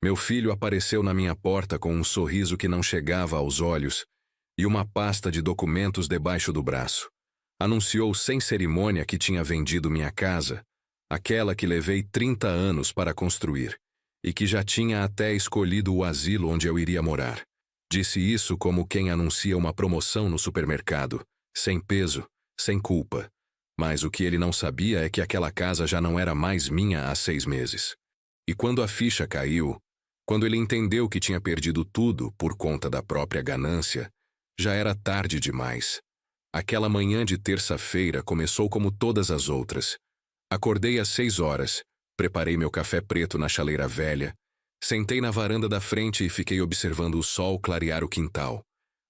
Meu filho apareceu na minha porta com um sorriso que não chegava aos olhos e uma pasta de documentos debaixo do braço. Anunciou sem cerimônia que tinha vendido minha casa, aquela que levei 30 anos para construir, e que já tinha até escolhido o asilo onde eu iria morar. Disse isso como quem anuncia uma promoção no supermercado, sem peso, sem culpa. Mas o que ele não sabia é que aquela casa já não era mais minha há 6 meses. E quando a ficha caiu, quando ele entendeu que tinha perdido tudo por conta da própria ganância, já era tarde demais. Aquela manhã de terça-feira começou como todas as outras. Acordei às 6 horas, preparei meu café preto na chaleira velha, sentei na varanda da frente e fiquei observando o sol clarear o quintal.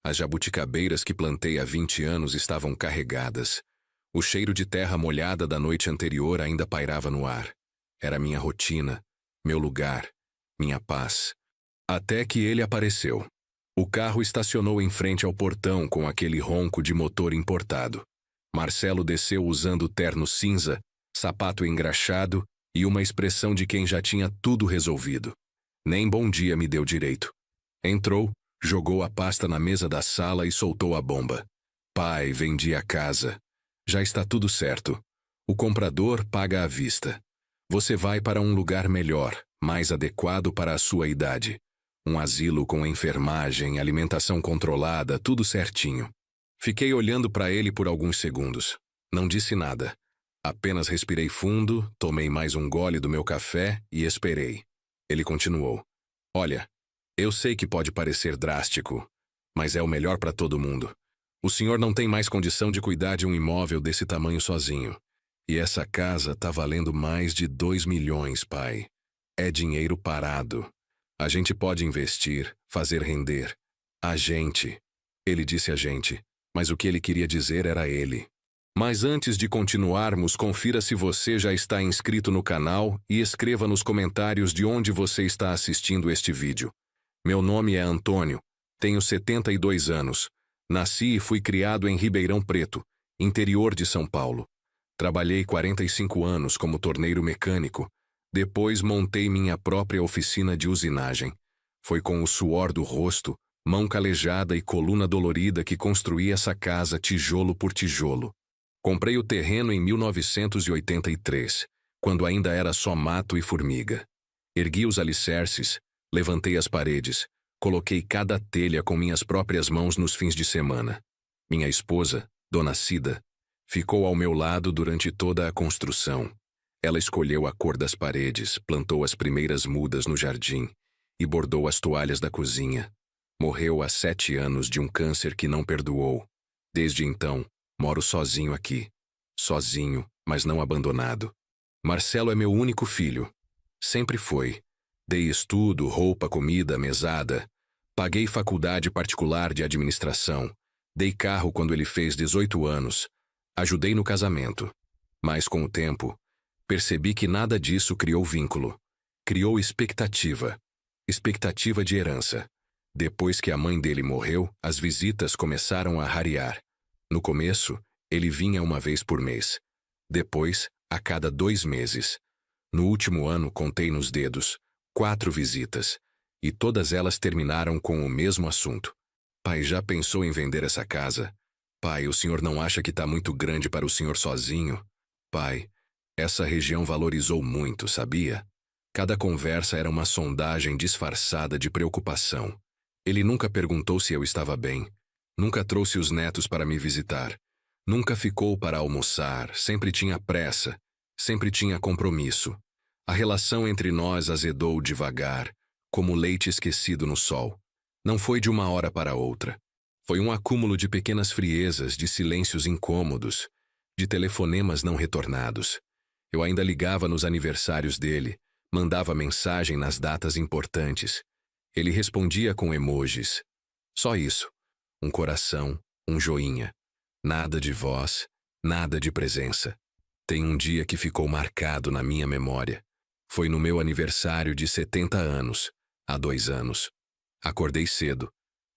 As jabuticabeiras que plantei há 20 anos estavam carregadas. O cheiro de terra molhada da noite anterior ainda pairava no ar. Era minha rotina, meu lugar, minha paz. Até que ele apareceu. O carro estacionou em frente ao portão com aquele ronco de motor importado. Marcelo desceu usando terno cinza, sapato engraxado e uma expressão de quem já tinha tudo resolvido. Nem bom dia me deu direito. Entrou, jogou a pasta na mesa da sala e soltou a bomba. Pai, vendi a casa. Já está tudo certo. O comprador paga à vista. Você vai para um lugar melhor, mais adequado para a sua idade. Um asilo com enfermagem, alimentação controlada, tudo certinho. Fiquei olhando para ele por alguns segundos. Não disse nada. Apenas respirei fundo, tomei mais um gole do meu café e esperei. Ele continuou. Olha, eu sei que pode parecer drástico, mas é o melhor para todo mundo. O senhor não tem mais condição de cuidar de um imóvel desse tamanho sozinho. E essa casa tá valendo mais de 2 milhões, pai. É dinheiro parado. A gente pode investir, fazer render. A gente. Ele disse a gente, mas o que ele queria dizer era ele. Mas antes de continuarmos, confira se você já está inscrito no canal e escreva nos comentários de onde você está assistindo este vídeo. Meu nome é Antônio, tenho 72 anos. Nasci e fui criado em Ribeirão Preto, interior de São Paulo. Trabalhei 45 anos como torneiro mecânico. Depois montei minha própria oficina de usinagem. Foi com o suor do rosto, mão calejada e coluna dolorida que construí essa casa tijolo por tijolo. Comprei o terreno em 1983, quando ainda era só mato e formiga. Ergui os alicerces, levantei as paredes, coloquei cada telha com minhas próprias mãos nos fins de semana. Minha esposa, Dona Cida, ficou ao meu lado durante toda a construção. Ela escolheu a cor das paredes, plantou as primeiras mudas no jardim e bordou as toalhas da cozinha. Morreu há 7 anos de um câncer que não perdoou. Desde então, moro sozinho aqui. Sozinho, mas não abandonado. Marcelo é meu único filho. Sempre foi. Dei estudo, roupa, comida, mesada. Paguei faculdade particular de administração. Dei carro quando ele fez 18 anos. Ajudei no casamento. Mas com o tempo, percebi que nada disso criou vínculo. Criou expectativa. Expectativa de herança. Depois que a mãe dele morreu, as visitas começaram a rarear. No começo, ele vinha uma vez por mês. Depois, a cada 2 meses. No último ano, contei nos dedos 4 visitas. E todas elas terminaram com o mesmo assunto. Pai, já pensou em vender essa casa? Pai, o senhor não acha que está muito grande para o senhor sozinho? Pai, essa região valorizou muito, sabia? Cada conversa era uma sondagem disfarçada de preocupação. Ele nunca perguntou se eu estava bem. Nunca trouxe os netos para me visitar. Nunca ficou para almoçar, sempre tinha pressa, sempre tinha compromisso. A relação entre nós azedou devagar, como leite esquecido no sol. Não foi de uma hora para outra. Foi um acúmulo de pequenas friezas, de silêncios incômodos, de telefonemas não retornados. Eu ainda ligava nos aniversários dele, mandava mensagem nas datas importantes. Ele respondia com emojis. Só isso. Um coração, um joinha. Nada de voz, nada de presença. Tem um dia que ficou marcado na minha memória. Foi no meu aniversário de 70 anos, há 2 anos. Acordei cedo,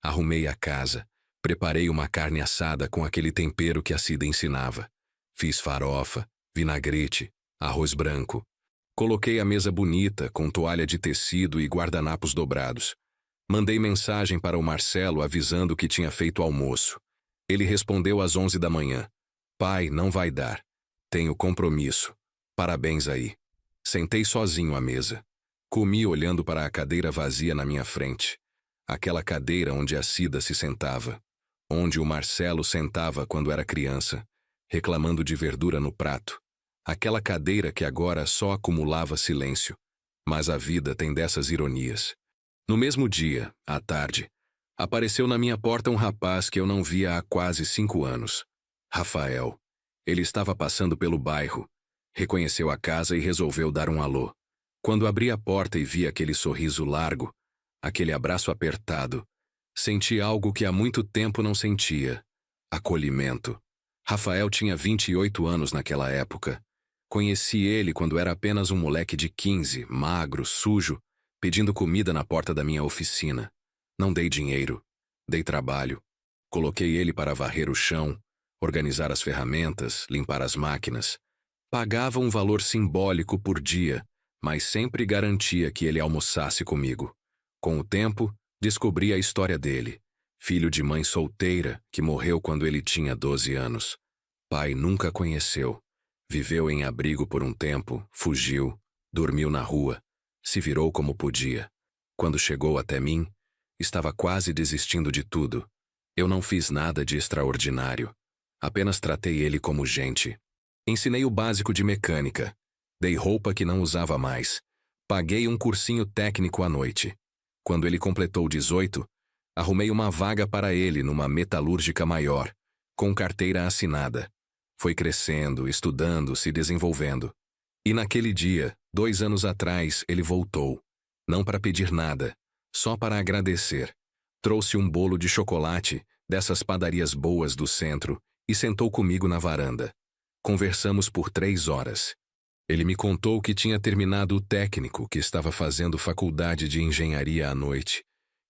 arrumei a casa, preparei uma carne assada com aquele tempero que a Cida ensinava. Fiz farofa, vinagrete, arroz branco. Coloquei a mesa bonita, com toalha de tecido e guardanapos dobrados. Mandei mensagem para o Marcelo avisando que tinha feito almoço. Ele respondeu às 11 da manhã. Pai, não vai dar. Tenho compromisso. Parabéns aí. Sentei sozinho à mesa. Comi olhando para a cadeira vazia na minha frente. Aquela cadeira onde a Cida se sentava. Onde o Marcelo sentava quando era criança, reclamando de verdura no prato. Aquela cadeira que agora só acumulava silêncio. Mas a vida tem dessas ironias. No mesmo dia, à tarde, apareceu na minha porta um rapaz que eu não via há quase 5 anos. Rafael. Ele estava passando pelo bairro. Reconheceu a casa e resolveu dar um alô. Quando abri a porta e vi aquele sorriso largo, aquele abraço apertado, senti algo que há muito tempo não sentia. Acolhimento. Rafael tinha 28 anos naquela época. Conheci ele quando era apenas um moleque de 15, magro, sujo, pedindo comida na porta da minha oficina. Não dei dinheiro. Dei trabalho. Coloquei ele para varrer o chão, organizar as ferramentas, limpar as máquinas. Pagava um valor simbólico por dia, mas sempre garantia que ele almoçasse comigo. Com o tempo, descobri a história dele. Filho de mãe solteira, que morreu quando ele tinha 12 anos. Pai nunca conheceu. Viveu em abrigo por um tempo, fugiu, dormiu na rua, se virou como podia. Quando chegou até mim, estava quase desistindo de tudo. Eu não fiz nada de extraordinário. Apenas tratei ele como gente. Ensinei o básico de mecânica. Dei roupa que não usava mais. Paguei um cursinho técnico à noite. Quando ele completou 18, arrumei uma vaga para ele numa metalúrgica maior, com carteira assinada. Foi crescendo, estudando, se desenvolvendo. E naquele dia, 2 anos atrás, ele voltou. Não para pedir nada, só para agradecer. Trouxe um bolo de chocolate, dessas padarias boas do centro, e sentou comigo na varanda. Conversamos por 3 horas. Ele me contou que tinha terminado o técnico, que estava fazendo faculdade de engenharia à noite,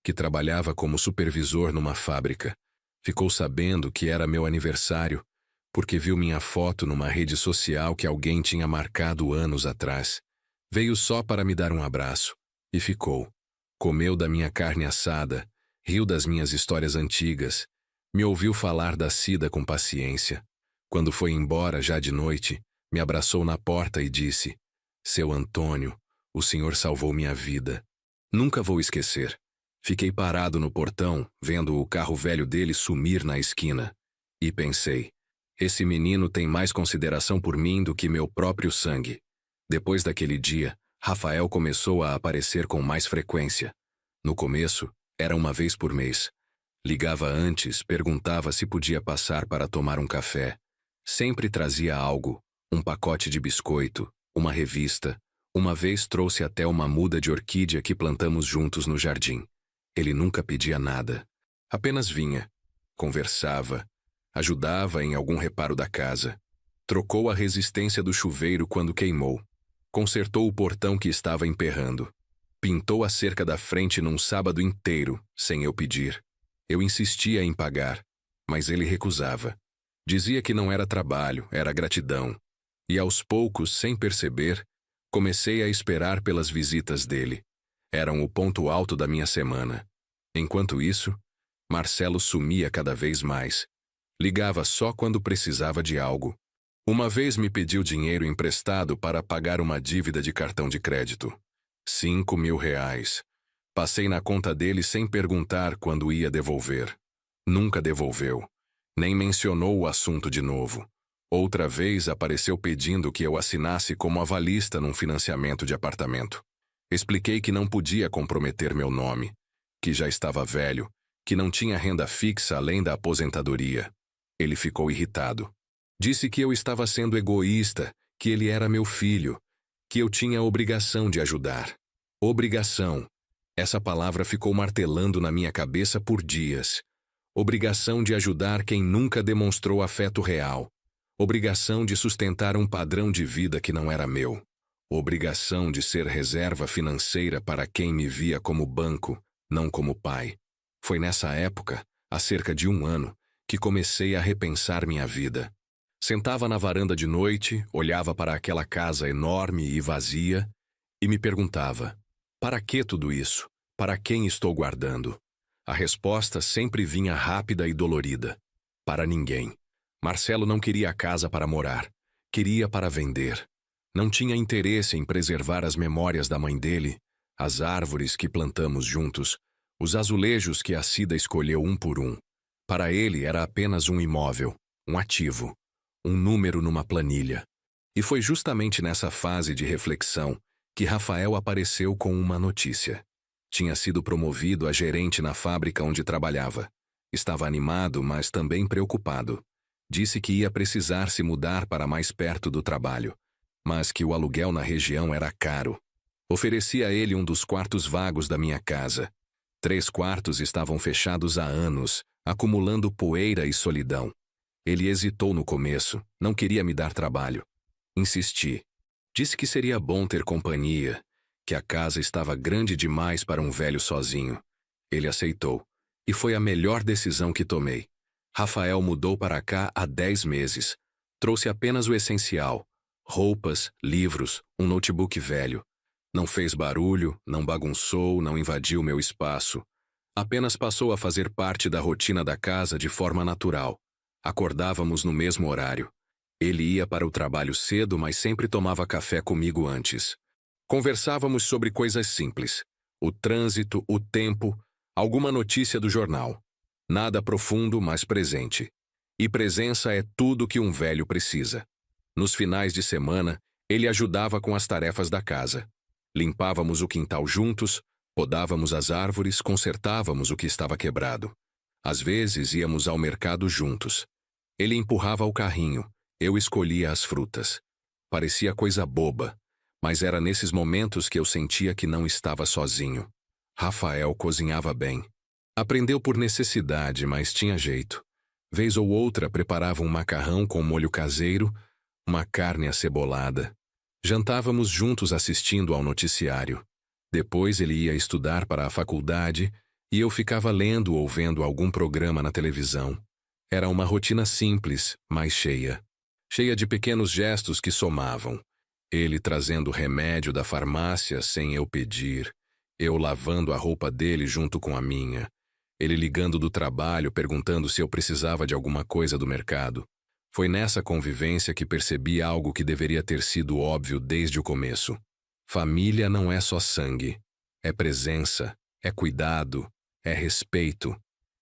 que trabalhava como supervisor numa fábrica. Ficou sabendo que era meu aniversário, porque viu minha foto numa rede social que alguém tinha marcado anos atrás. Veio só para me dar um abraço. E ficou. Comeu da minha carne assada, riu das minhas histórias antigas, me ouviu falar da Cida com paciência. Quando foi embora, já de noite, me abraçou na porta e disse: Seu Antônio, o senhor salvou minha vida. Nunca vou esquecer. Fiquei parado no portão, vendo o carro velho dele sumir na esquina. E pensei: esse menino tem mais consideração por mim do que meu próprio sangue. Depois daquele dia, Rafael começou a aparecer com mais frequência. No começo, era uma vez por mês. Ligava antes, perguntava se podia passar para tomar um café. Sempre trazia algo, um pacote de biscoito, uma revista. Uma vez trouxe até uma muda de orquídea que plantamos juntos no jardim. Ele nunca pedia nada. Apenas vinha, conversava, ajudava em algum reparo da casa. Trocou a resistência do chuveiro quando queimou. Consertou o portão que estava emperrando. Pintou a cerca da frente num sábado inteiro, sem eu pedir. Eu insistia em pagar, mas ele recusava. Dizia que não era trabalho, era gratidão. E aos poucos, sem perceber, comecei a esperar pelas visitas dele. Eram o ponto alto da minha semana. Enquanto isso, Marcelo sumia cada vez mais. Ligava só quando precisava de algo. Uma vez me pediu dinheiro emprestado para pagar uma dívida de cartão de crédito. 5.000 reais. Passei na conta dele sem perguntar quando ia devolver. Nunca devolveu. Nem mencionou o assunto de novo. Outra vez apareceu pedindo que eu assinasse como avalista num financiamento de apartamento. Expliquei que não podia comprometer meu nome, que já estava velho, que não tinha renda fixa além da aposentadoria. Ele ficou irritado. Disse que eu estava sendo egoísta, que ele era meu filho, que eu tinha a obrigação de ajudar. Obrigação. Essa palavra ficou martelando na minha cabeça por dias. Obrigação de ajudar quem nunca demonstrou afeto real. Obrigação de sustentar um padrão de vida que não era meu. Obrigação de ser reserva financeira para quem me via como banco, não como pai. Foi nessa época, há cerca de 1 ano, que comecei a repensar minha vida. Sentava na varanda de noite, olhava para aquela casa enorme e vazia e me perguntava: para que tudo isso? Para quem estou guardando? A resposta sempre vinha rápida e dolorida: para ninguém. Marcelo não queria a casa para morar, queria para vender. Não tinha interesse em preservar as memórias da mãe dele, as árvores que plantamos juntos, os azulejos que a Cida escolheu um por um. Para ele era apenas um imóvel, um ativo, um número numa planilha. E foi justamente nessa fase de reflexão que Rafael apareceu com uma notícia. Tinha sido promovido a gerente na fábrica onde trabalhava. Estava animado, mas também preocupado. Disse que ia precisar se mudar para mais perto do trabalho, mas que o aluguel na região era caro. Ofereci a ele um dos quartos vagos da minha casa. 3 quartos estavam fechados há anos, acumulando poeira e solidão. Ele hesitou no começo, não queria me dar trabalho. Insisti. Disse que seria bom ter companhia, que a casa estava grande demais para um velho sozinho. Ele aceitou, e foi a melhor decisão que tomei. Rafael mudou para cá há 10 meses. Trouxe apenas o essencial: roupas, livros, um notebook velho. Não fez barulho, não bagunçou, não invadiu meu espaço. Apenas passou a fazer parte da rotina da casa de forma natural. Acordávamos no mesmo horário. Ele ia para o trabalho cedo, mas sempre tomava café comigo antes. Conversávamos sobre coisas simples: o trânsito, o tempo, alguma notícia do jornal. Nada profundo, mas presente. E presença é tudo que um velho precisa. Nos finais de semana, ele ajudava com as tarefas da casa. Limpávamos o quintal juntos, podávamos as árvores, consertávamos o que estava quebrado. Às vezes íamos ao mercado juntos. Ele empurrava o carrinho, eu escolhia as frutas. Parecia coisa boba, mas era nesses momentos que eu sentia que não estava sozinho. Rafael cozinhava bem. Aprendeu por necessidade, mas tinha jeito. Vez ou outra preparava um macarrão com molho caseiro, uma carne acebolada. Jantávamos juntos assistindo ao noticiário. Depois ele ia estudar para a faculdade e eu ficava lendo ou vendo algum programa na televisão. Era uma rotina simples, mas cheia. Cheia de pequenos gestos que somavam. Ele trazendo remédio da farmácia sem eu pedir. Eu lavando a roupa dele junto com a minha. Ele ligando do trabalho perguntando se eu precisava de alguma coisa do mercado. Foi nessa convivência que percebi algo que deveria ter sido óbvio desde o começo. Família não é só sangue. É presença, é cuidado, é respeito.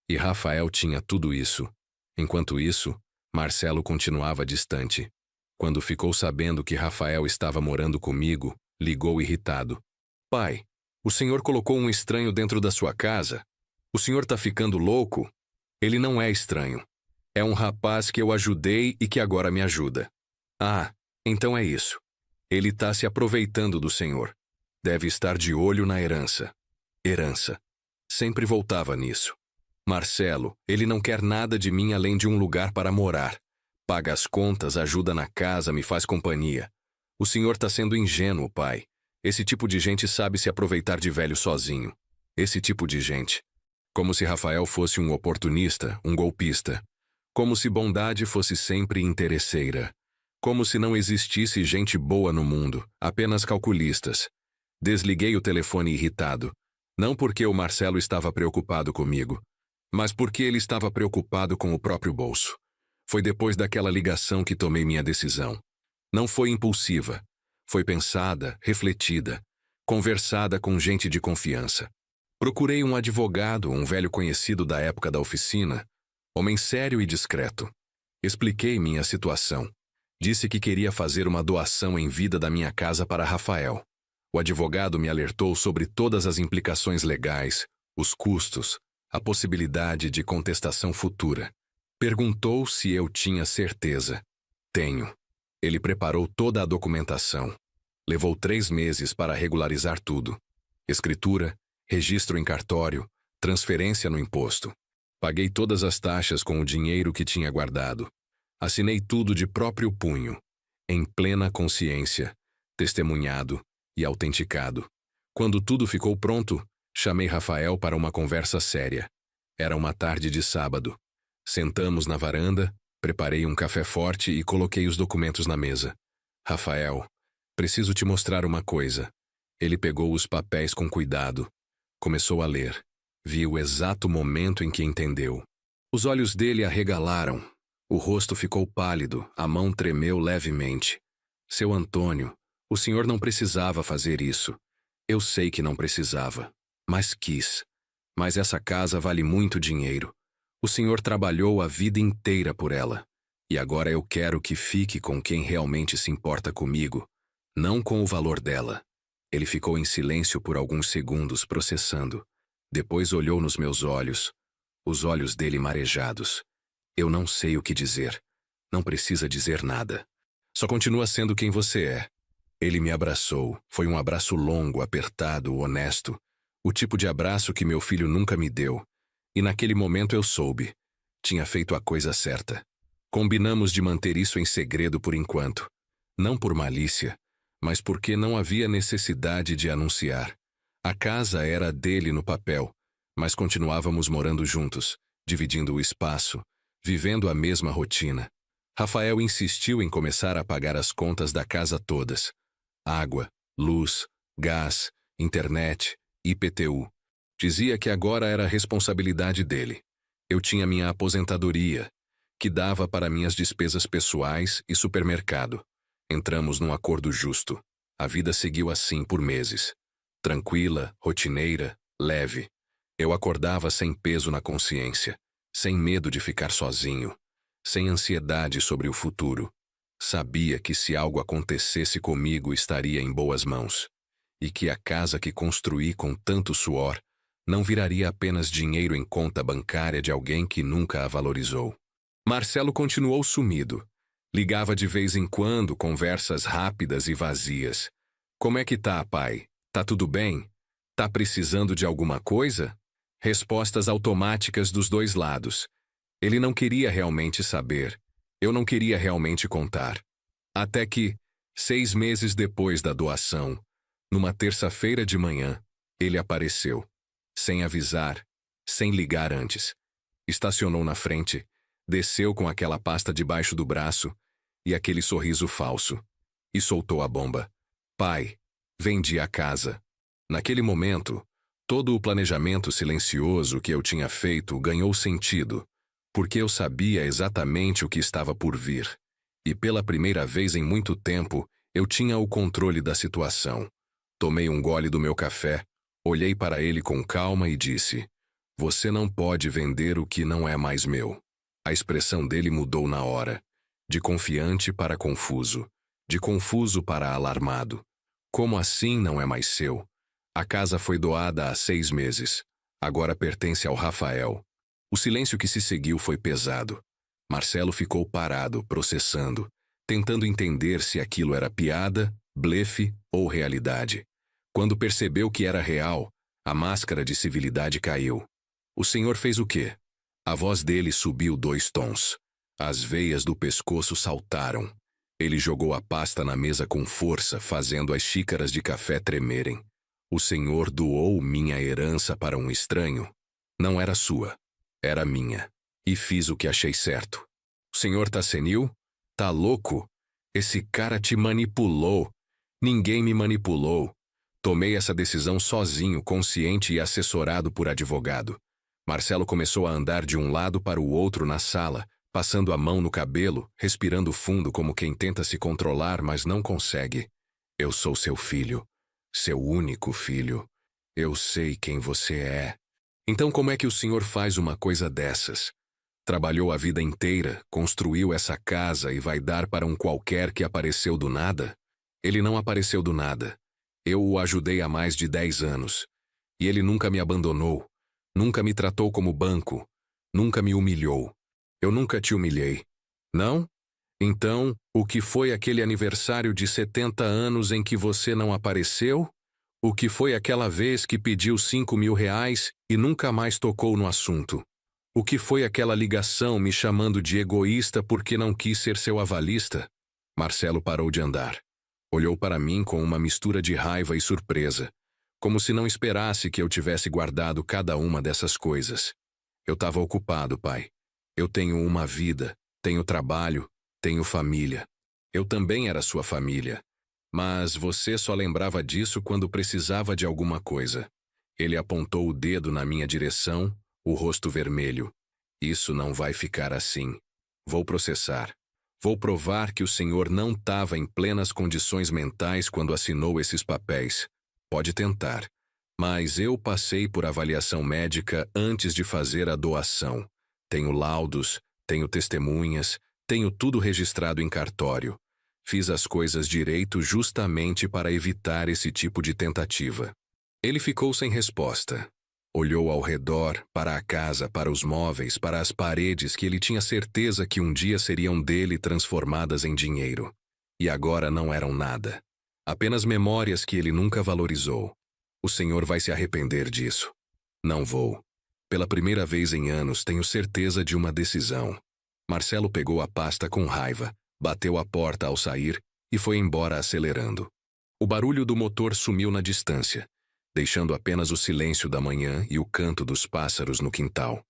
E Rafael tinha tudo isso. Enquanto isso, Marcelo continuava distante. Quando ficou sabendo que Rafael estava morando comigo, ligou irritado. Pai, o senhor colocou um estranho dentro da sua casa? O senhor tá ficando louco? Ele não é estranho. É um rapaz que eu ajudei e que agora me ajuda. Ah, então é isso. Ele tá se aproveitando do senhor. Deve estar de olho na herança. Herança. Sempre voltava nisso. Marcelo, ele não quer nada de mim além de um lugar para morar. Paga as contas, ajuda na casa, me faz companhia. O senhor tá sendo ingênuo, pai. Esse tipo de gente sabe se aproveitar de velho sozinho. Esse tipo de gente. Como se Rafael fosse um oportunista, um golpista. Como se bondade fosse sempre interesseira. Como se não existisse gente boa no mundo, apenas calculistas. Desliguei o telefone irritado. Não porque o Marcelo estava preocupado comigo, mas porque ele estava preocupado com o próprio bolso. Foi depois daquela ligação que tomei minha decisão. Não foi impulsiva. Foi pensada, refletida, conversada com gente de confiança. Procurei um advogado, um velho conhecido da época da oficina, homem sério e discreto. Expliquei minha situação. Disse que queria fazer uma doação em vida da minha casa para Rafael. O advogado me alertou sobre todas as implicações legais, os custos, a possibilidade de contestação futura. Perguntou se eu tinha certeza. Tenho. Ele preparou toda a documentação. Levou 3 meses para regularizar tudo. Escritura, registro em cartório, transferência no imposto. Paguei todas as taxas com o dinheiro que tinha guardado. Assinei tudo de próprio punho, em plena consciência, testemunhado e autenticado. Quando tudo ficou pronto, chamei Rafael para uma conversa séria. Era uma tarde de sábado. Sentamos na varanda, Preparei um café forte e coloquei os documentos na mesa. Rafael, preciso te mostrar uma coisa. Ele pegou os papéis com cuidado. Começou a ler. Vi o exato momento em que entendeu. Os olhos dele arregalaram. O rosto ficou pálido, a mão tremeu levemente. Seu Antônio, o senhor não precisava fazer isso. Eu sei que não precisava, mas quis. Mas essa casa vale muito dinheiro. O senhor trabalhou a vida inteira por ela. E agora eu quero que fique com quem realmente se importa comigo, não com o valor dela. Ele ficou em silêncio por alguns segundos, processando. Depois olhou nos meus olhos, os olhos dele marejados. Eu não sei o que dizer. Não precisa dizer nada. Só continua sendo quem você é. Ele me abraçou. Foi um abraço longo, apertado, honesto. O tipo de abraço que meu filho nunca me deu. E naquele momento eu soube. Tinha feito a coisa certa. Combinamos de manter isso em segredo por enquanto. Não por malícia, mas porque não havia necessidade de anunciar. A casa era dele no papel, mas continuávamos morando juntos, dividindo o espaço, vivendo a mesma rotina. Rafael insistiu em começar a pagar as contas da casa todas. Água, luz, gás, internet, IPTU. Dizia que agora era responsabilidade dele. Eu tinha minha aposentadoria, que dava para minhas despesas pessoais e supermercado. Entramos num acordo justo. A vida seguiu assim por meses. Tranquila, rotineira, leve. Eu acordava sem peso na consciência, sem medo de ficar sozinho, sem ansiedade sobre o futuro. Sabia que se algo acontecesse comigo estaria em boas mãos, e que a casa que construí com tanto suor não viraria apenas dinheiro em conta bancária de alguém que nunca a valorizou. Marcelo continuou sumido. Ligava de vez em quando, conversas rápidas e vazias. Como é que tá, pai? Tá tudo bem? Tá precisando de alguma coisa? Respostas automáticas dos dois lados. Ele não queria realmente saber. Eu não queria realmente contar. Até que, 6 meses depois da doação, numa terça-feira de manhã, ele apareceu. Sem avisar, sem ligar antes. Estacionou na frente, desceu com aquela pasta debaixo do braço e aquele sorriso falso. E soltou a bomba. Pai, vendi a casa. Naquele momento, todo o planejamento silencioso que eu tinha feito ganhou sentido, porque eu sabia exatamente o que estava por vir. E pela primeira vez em muito tempo, eu tinha o controle da situação. Tomei um gole do meu café, olhei para ele com calma e disse: "Você não pode vender o que não é mais meu." A expressão dele mudou na hora, de confiante para confuso, de confuso para alarmado. Como assim não é mais seu? A casa foi doada há 6 meses. Agora pertence ao Rafael. O silêncio que se seguiu foi pesado. Marcelo ficou parado, processando, tentando entender se aquilo era piada, blefe ou realidade. Quando percebeu que era real, a máscara de civilidade caiu. O senhor fez o quê? A voz dele subiu 2 tons. As veias do pescoço saltaram. Ele jogou a pasta na mesa com força, fazendo as xícaras de café tremerem. O senhor doou minha herança para um estranho? Não era sua. Era minha. E fiz o que achei certo. O senhor tá senil? Tá louco? Esse cara te manipulou. Ninguém me manipulou. Tomei essa decisão sozinho, consciente e assessorado por advogado. Marcelo começou a andar de um lado para o outro na sala, passando a mão no cabelo, respirando fundo como quem tenta se controlar, mas não consegue. Eu sou seu filho. Seu único filho. Eu sei quem você é. Então como é que o senhor faz uma coisa dessas? Trabalhou a vida inteira, construiu essa casa e vai dar para um qualquer que apareceu do nada? Ele não apareceu do nada. Eu o ajudei há mais de 10 anos. E ele nunca me abandonou. Nunca me tratou como banco. Nunca me humilhou. Eu nunca te humilhei. Não? Então, o que foi aquele aniversário de 70 anos em que você não apareceu? O que foi aquela vez que pediu 5.000 reais e nunca mais tocou no assunto? O que foi aquela ligação me chamando de egoísta porque não quis ser seu avalista? Marcelo parou de andar. Olhou para mim com uma mistura de raiva e surpresa, como se não esperasse que eu tivesse guardado cada uma dessas coisas. Eu estava ocupado, pai. Eu tenho uma vida. tenho trabalho, tenho família. Eu também era sua família. Mas você só lembrava disso quando precisava de alguma coisa. Ele apontou o dedo na minha direção, o rosto vermelho. Isso não vai ficar assim. Vou processar. Vou provar que o senhor não estava em plenas condições mentais quando assinou esses papéis. Pode tentar. Mas eu passei por avaliação médica antes de fazer a doação. Tenho laudos, tenho testemunhas, tenho tudo registrado em cartório. Fiz as coisas direito justamente para evitar esse tipo de tentativa. Ele ficou sem resposta. Olhou ao redor, para a casa, para os móveis, para as paredes que ele tinha certeza que um dia seriam dele transformadas em dinheiro. E agora não eram nada. Apenas memórias que ele nunca valorizou. O senhor vai se arrepender disso. Não vou. Pela primeira vez em anos tenho certeza de uma decisão. Marcelo pegou a pasta com raiva, bateu a porta ao sair e foi embora acelerando. O barulho do motor sumiu na distância, deixando apenas o silêncio da manhã e o canto dos pássaros no quintal.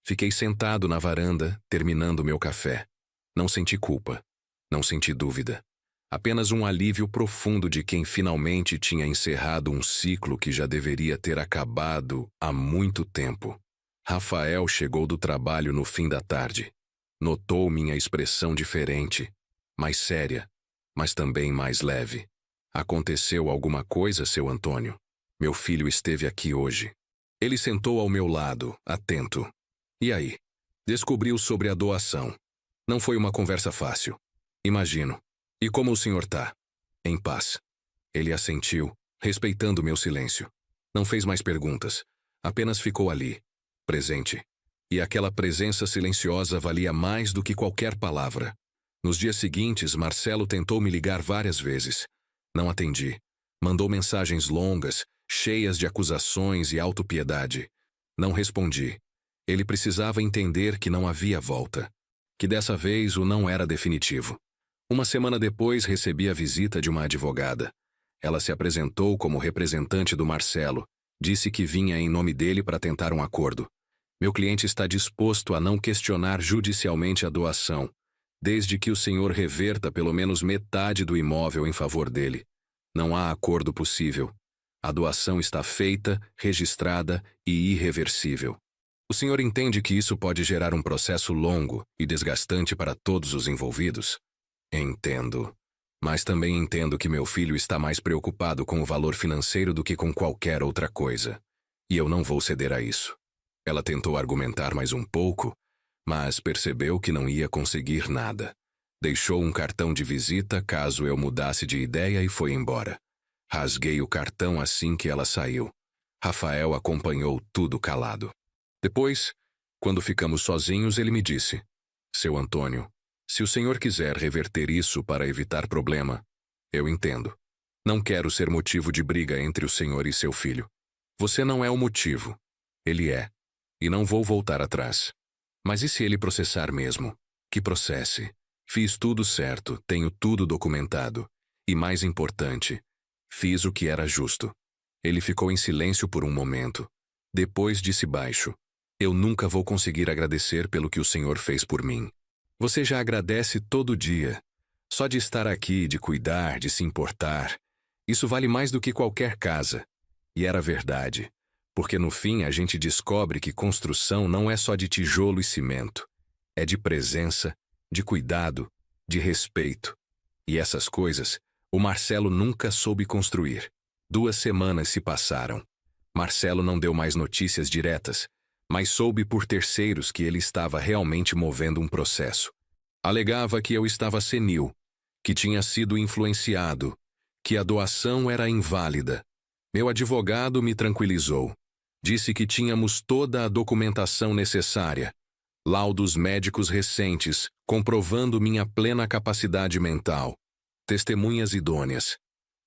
Fiquei sentado na varanda, terminando meu café. Não senti culpa. Não senti dúvida. Apenas um alívio profundo de quem finalmente tinha encerrado um ciclo que já deveria ter acabado há muito tempo. Rafael chegou do trabalho no fim da tarde. Notou minha expressão diferente, mais séria, mas também mais leve. Aconteceu alguma coisa, seu Antônio? Meu filho esteve aqui hoje. Ele sentou ao meu lado, atento. E aí? Descobriu sobre a doação. Não foi uma conversa fácil. Imagino. E como o senhor tá? Em paz. Ele assentiu, respeitando meu silêncio. Não fez mais perguntas. Apenas ficou ali, presente. E aquela presença silenciosa valia mais do que qualquer palavra. Nos dias seguintes, Marcelo tentou me ligar várias vezes. Não atendi. Mandou mensagens longas, cheias de acusações e autopiedade. Não respondi. Ele precisava entender que não havia volta. Que dessa vez o não era definitivo. Uma semana depois, recebi a visita de uma advogada. Ela se apresentou como representante do Marcelo. Disse que vinha em nome dele para tentar um acordo. Meu cliente está disposto a não questionar judicialmente a doação, desde que o senhor reverta pelo menos metade do imóvel em favor dele. Não há acordo possível. A doação está feita, registrada e irreversível. O senhor entende que isso pode gerar um processo longo e desgastante para todos os envolvidos? Entendo. Mas também entendo que meu filho está mais preocupado com o valor financeiro do que com qualquer outra coisa. E eu não vou ceder a isso. Ela tentou argumentar mais um pouco, mas percebeu que não ia conseguir nada. Deixou um cartão de visita caso eu mudasse de ideia e foi embora. Rasguei o cartão assim que ela saiu. Rafael acompanhou tudo calado. Depois, quando ficamos sozinhos, ele me disse: Seu Antônio, se o senhor quiser reverter isso para evitar problema, eu entendo. Não quero ser motivo de briga entre o senhor e seu filho. Você não é o motivo. Ele é. E não vou voltar atrás. Mas e se ele processar mesmo? Que processe. Fiz tudo certo, tenho tudo documentado. E mais importante, fiz o que era justo. Ele ficou em silêncio por um momento. Depois disse baixo: Eu nunca vou conseguir agradecer pelo que o senhor fez por mim. Você já agradece todo dia. Só de estar aqui, de cuidar, de se importar. Isso vale mais do que qualquer casa. E era verdade. Porque no fim a gente descobre que construção não é só de tijolo e cimento. É de presença, de cuidado, de respeito. E essas coisas, o Marcelo nunca soube construir. 2 semanas se passaram. Marcelo não deu mais notícias diretas, mas soube por terceiros que ele estava realmente movendo um processo. Alegava que eu estava senil, que tinha sido influenciado, que a doação era inválida. Meu advogado me tranquilizou. Disse que tínhamos toda a documentação necessária, laudos médicos recentes, comprovando minha plena capacidade mental, testemunhas idôneas.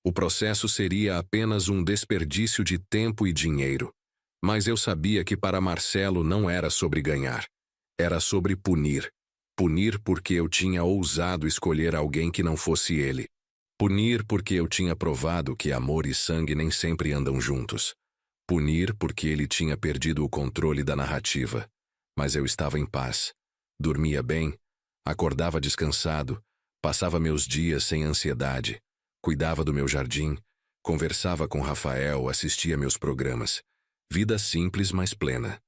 O processo seria apenas um desperdício de tempo e dinheiro. Mas eu sabia que para Marcelo não era sobre ganhar. Era sobre punir. Punir porque eu tinha ousado escolher alguém que não fosse ele. Punir porque eu tinha provado que amor e sangue nem sempre andam juntos. Punir porque ele tinha perdido o controle da narrativa. Mas eu estava em paz. Dormia bem. Acordava descansado, passava meus dias sem ansiedade, cuidava do meu jardim, conversava com Rafael, assistia meus programas. Vida simples, mas plena.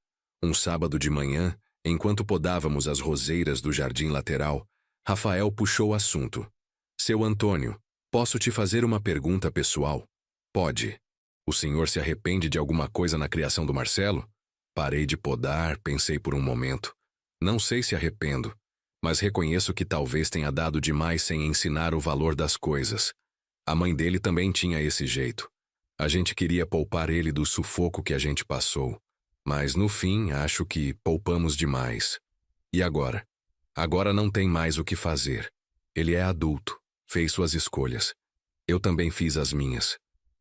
Um sábado de manhã, enquanto podávamos as roseiras do jardim lateral, Rafael puxou o assunto. Seu Antônio, posso te fazer uma pergunta pessoal? Pode. O senhor se arrepende de alguma coisa na criação do Marcelo? Parei de podar, pensei por um momento. Não sei se arrependo, mas reconheço que talvez tenha dado demais sem ensinar o valor das coisas. A mãe dele também tinha esse jeito. A gente queria poupar ele do sufoco que a gente passou, mas no fim acho que poupamos demais. E agora? Agora não tem mais o que fazer. Ele é adulto, fez suas escolhas. Eu também fiz as minhas.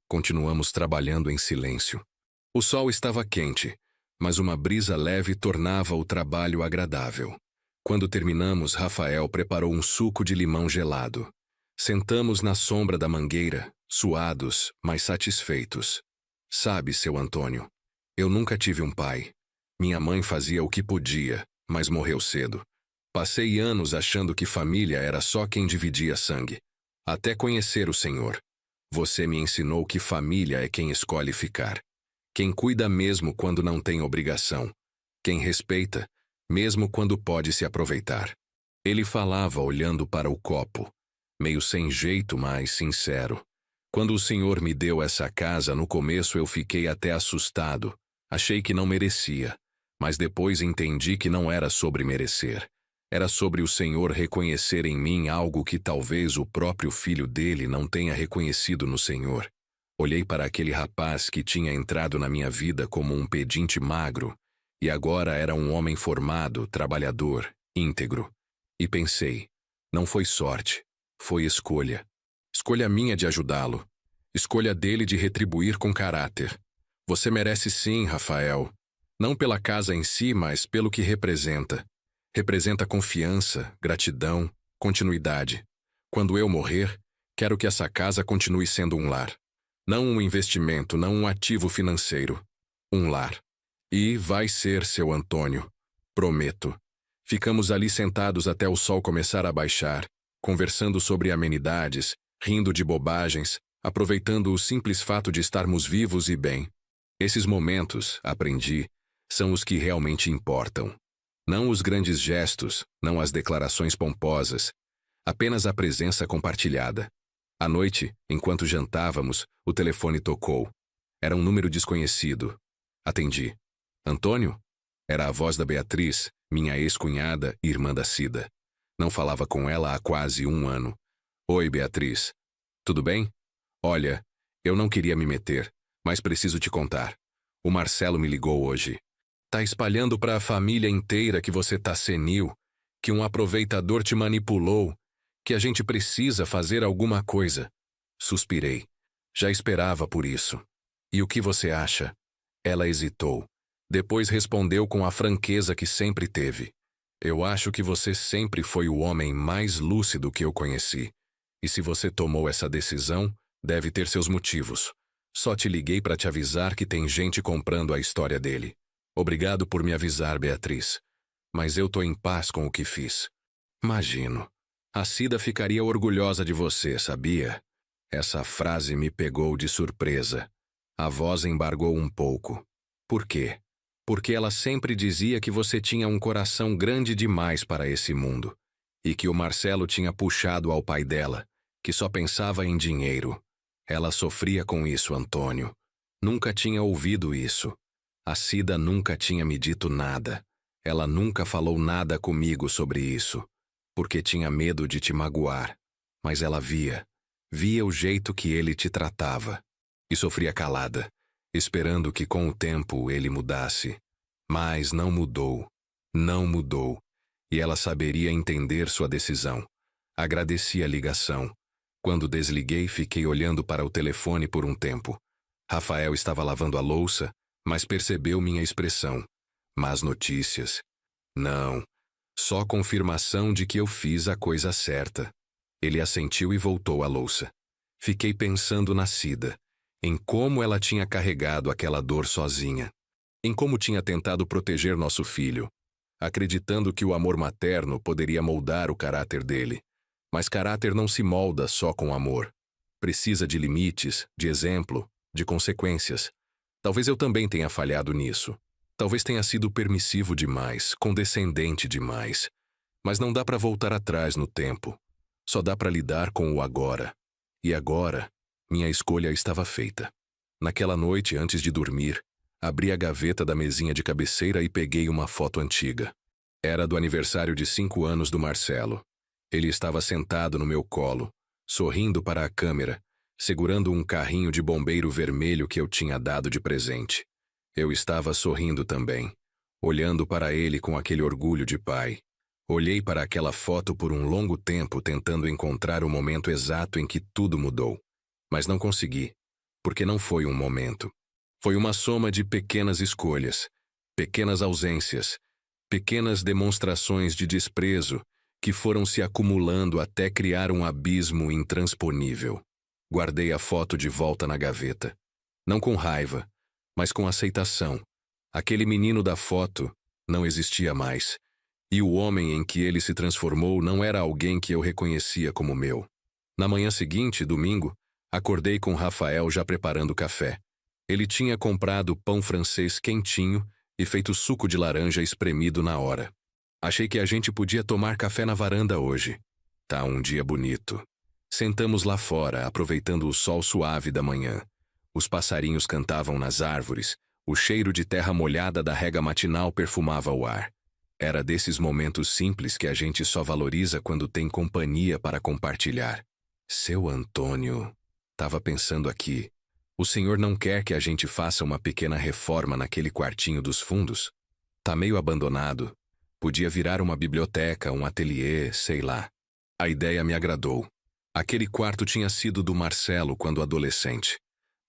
Continuamos trabalhando em silêncio. O sol estava quente, mas uma brisa leve tornava o trabalho agradável. Quando terminamos, Rafael preparou um suco de limão gelado. Sentamos na sombra da mangueira, suados, mas satisfeitos. Sabe, seu Antônio, eu nunca tive um pai. Minha mãe fazia o que podia, mas morreu cedo. Passei anos achando que família era só quem dividia sangue. Até conhecer o Senhor. Você me ensinou que família é quem escolhe ficar. Quem cuida mesmo quando não tem obrigação. Quem respeita, mesmo quando pode se aproveitar. Ele falava olhando para o copo, meio sem jeito, mas sincero. Quando o Senhor me deu essa casa, no começo eu fiquei até assustado. Achei que não merecia, mas depois entendi que não era sobre merecer. Era sobre o Senhor reconhecer em mim algo que talvez o próprio filho dele não tenha reconhecido no Senhor. Olhei para aquele rapaz que tinha entrado na minha vida como um pedinte magro, e agora era um homem formado, trabalhador, íntegro. E pensei, não foi sorte, foi escolha. Escolha minha de ajudá-lo. Escolha dele de retribuir com caráter. Você merece sim, Rafael. Não pela casa em si, mas pelo que representa. Representa confiança, gratidão, continuidade. Quando eu morrer, quero que essa casa continue sendo um lar. Não um investimento, não um ativo financeiro. Um lar. E vai ser, seu Antônio. Prometo. Ficamos ali sentados até o sol começar a baixar, conversando sobre amenidades, rindo de bobagens, aproveitando o simples fato de estarmos vivos e bem. Esses momentos, aprendi, são os que realmente importam. Não os grandes gestos, não as declarações pomposas, apenas a presença compartilhada. À noite, enquanto jantávamos, o telefone tocou. Era um número desconhecido. Atendi. Antônio? Era a voz da Beatriz, minha ex-cunhada e irmã da Cida. Não falava com ela há quase um ano. Oi, Beatriz. Tudo bem? Olha, eu não queria me meter, mas preciso te contar. O Marcelo me ligou hoje. Tá espalhando para a família inteira que você tá senil, que um aproveitador te manipulou, que a gente precisa fazer alguma coisa. Suspirei. Já esperava por isso. E o que você acha? Ela hesitou. Depois respondeu com a franqueza que sempre teve. Eu acho que você sempre foi o homem mais lúcido que eu conheci. E se você tomou essa decisão, deve ter seus motivos. Só te liguei para te avisar que tem gente comprando a história dele. Obrigado por me avisar, Beatriz. Mas eu tô em paz com o que fiz. Imagino. A Cida ficaria orgulhosa de você, sabia? Essa frase me pegou de surpresa. A voz embargou um pouco. Por quê? Porque ela sempre dizia que você tinha um coração grande demais para esse mundo. E que o Marcelo tinha puxado ao pai dela, que só pensava em dinheiro. Ela sofria com isso, Antônio. Nunca tinha ouvido isso. A Cida nunca tinha me dito nada. Ela nunca falou nada comigo sobre isso, porque tinha medo de te magoar. Mas ela via o jeito que ele te tratava. E sofria calada, esperando que com o tempo ele mudasse. Mas não mudou. Não mudou. E ela saberia entender sua decisão. Agradeci a ligação. Quando desliguei, fiquei olhando para o telefone por um tempo. Rafael estava lavando a louça, mas percebeu minha expressão. Más notícias. Não. Só confirmação de que eu fiz a coisa certa. Ele assentiu e voltou à louça. Fiquei pensando na Cida, em como ela tinha carregado aquela dor sozinha, em como tinha tentado proteger nosso filho. acreditando que o amor materno poderia moldar o caráter dele. Mas caráter não se molda só com amor. Precisa de limites, de exemplo, de consequências. Talvez eu também tenha falhado nisso. Talvez tenha sido permissivo demais, condescendente demais. Mas não dá para voltar atrás no tempo. Só dá para lidar com o agora. E agora, minha escolha estava feita. Naquela noite, antes de dormir, abri a gaveta da mesinha de cabeceira e peguei uma foto antiga. Era do aniversário de 5 anos do Marcelo. Ele estava sentado no meu colo, sorrindo para a câmera, segurando um carrinho de bombeiro vermelho que eu tinha dado de presente. Eu estava sorrindo também, olhando para ele com aquele orgulho de pai. Olhei para aquela foto por um longo tempo tentando encontrar o momento exato em que tudo mudou. Mas não consegui, porque não foi um momento. Foi uma soma de pequenas escolhas, pequenas ausências, pequenas demonstrações de desprezo que foram se acumulando até criar um abismo intransponível. Guardei a foto de volta na gaveta. Não com raiva, mas com aceitação. Aquele menino da foto não existia mais, e o homem em que ele se transformou não era alguém que eu reconhecia como meu. Na manhã seguinte, domingo, acordei com Rafael já preparando café. Ele tinha comprado pão francês quentinho e feito suco de laranja espremido na hora. Achei que a gente podia tomar café na varanda hoje. Tá um dia bonito. Sentamos lá fora, aproveitando o sol suave da manhã. Os passarinhos cantavam nas árvores, o cheiro de terra molhada da rega matinal perfumava o ar. Era desses momentos simples que a gente só valoriza quando tem companhia para compartilhar. Seu Antônio, tava pensando aqui. O senhor não quer que a gente faça uma pequena reforma naquele quartinho dos fundos? Tá meio abandonado. Podia virar uma biblioteca, um ateliê, sei lá. A ideia me agradou. Aquele quarto tinha sido do Marcelo quando adolescente.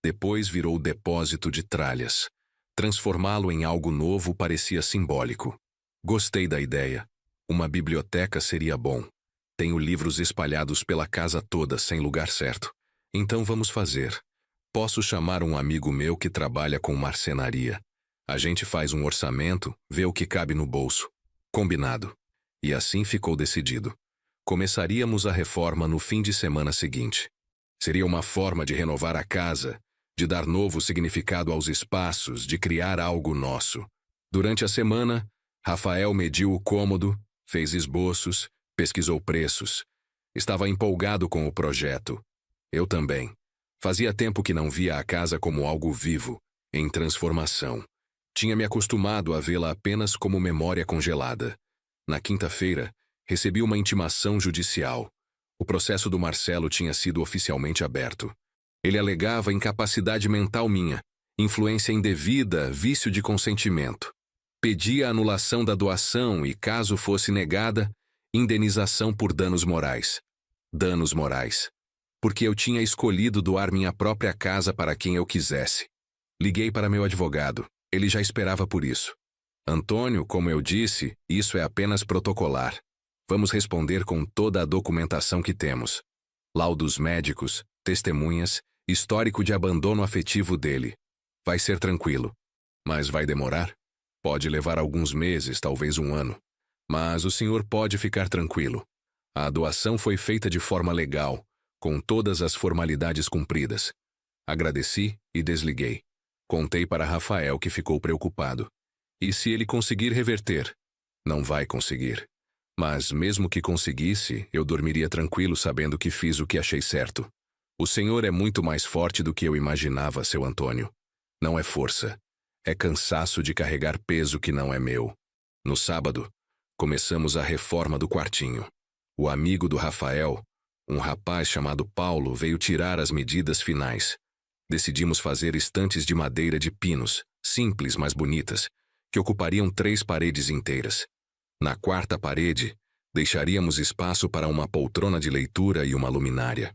Depois virou depósito de tralhas. Transformá-lo em algo novo parecia simbólico. Gostei da ideia. Uma biblioteca seria bom. Tenho livros espalhados pela casa toda sem lugar certo. Então vamos fazer. Posso chamar um amigo meu que trabalha com marcenaria. A gente faz um orçamento, vê o que cabe no bolso. Combinado. E assim ficou decidido. Começaríamos a reforma no fim de semana seguinte. Seria uma forma de renovar a casa, de dar novo significado aos espaços, de criar algo nosso. Durante a semana, Rafael mediu o cômodo, fez esboços, pesquisou preços. Estava empolgado com o projeto. Eu também. Fazia tempo que não via a casa como algo vivo, em transformação. Tinha me acostumado a vê-la apenas como memória congelada. Na quinta-feira, recebi uma intimação judicial. O processo do Marcelo tinha sido oficialmente aberto. Ele alegava incapacidade mental minha, influência indevida, vício de consentimento. Pedia a anulação da doação e, caso fosse negada, indenização por danos morais. Danos morais. Porque eu tinha escolhido doar minha própria casa para quem eu quisesse. Liguei para meu advogado. Ele já esperava por isso. Antônio, como eu disse, isso é apenas protocolar. Vamos responder com toda a documentação que temos. Laudos médicos, testemunhas, histórico de abandono afetivo dele. Vai ser tranquilo. Mas vai demorar? Pode levar alguns meses, talvez um ano. Mas o senhor pode ficar tranquilo. A doação foi feita de forma legal, com todas as formalidades cumpridas. Agradeci e desliguei. Contei para Rafael, que ficou preocupado. E se ele conseguir reverter? Não vai conseguir. Mas mesmo que conseguisse, eu dormiria tranquilo sabendo que fiz o que achei certo. O senhor é muito mais forte do que eu imaginava, seu Antônio. Não é força. É cansaço de carregar peso que não é meu. No sábado, começamos a reforma do quartinho. O amigo do Rafael, um rapaz chamado Paulo, veio tirar as medidas finais. Decidimos fazer estantes de madeira de pinos, simples, mas bonitas, que ocupariam 3 paredes inteiras. Na 4ª parede, deixaríamos espaço para uma poltrona de leitura e uma luminária.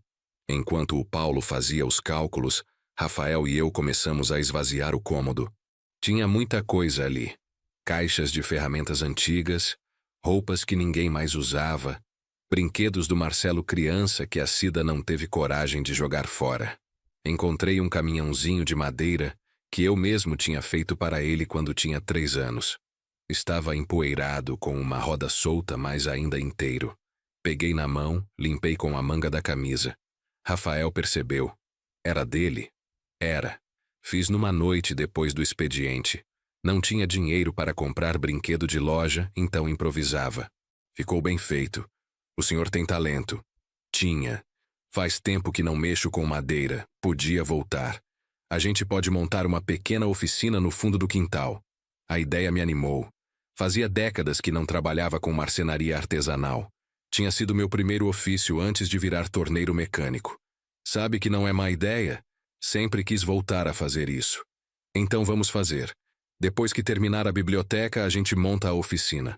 Enquanto o Paulo fazia os cálculos, Rafael e eu começamos a esvaziar o cômodo. Tinha muita coisa ali. Caixas de ferramentas antigas, roupas que ninguém mais usava, brinquedos do Marcelo criança que a Cida não teve coragem de jogar fora. Encontrei um caminhãozinho de madeira que eu mesmo tinha feito para ele quando tinha 3 anos. Estava empoeirado com uma roda solta, mas ainda inteiro. Peguei na mão, limpei com a manga da camisa. Rafael percebeu. Era dele? Era. Fiz numa noite depois do expediente. Não tinha dinheiro para comprar brinquedo de loja, então improvisava. Ficou bem feito. O senhor tem talento. Tinha. Faz tempo que não mexo com madeira. Podia voltar. A gente pode montar uma pequena oficina no fundo do quintal. A ideia me animou. Fazia décadas que não trabalhava com marcenaria artesanal. Tinha sido meu primeiro ofício antes de virar torneiro mecânico. Sabe que não é má ideia? Sempre quis voltar a fazer isso. Então vamos fazer. Depois que terminar a biblioteca, a gente monta a oficina.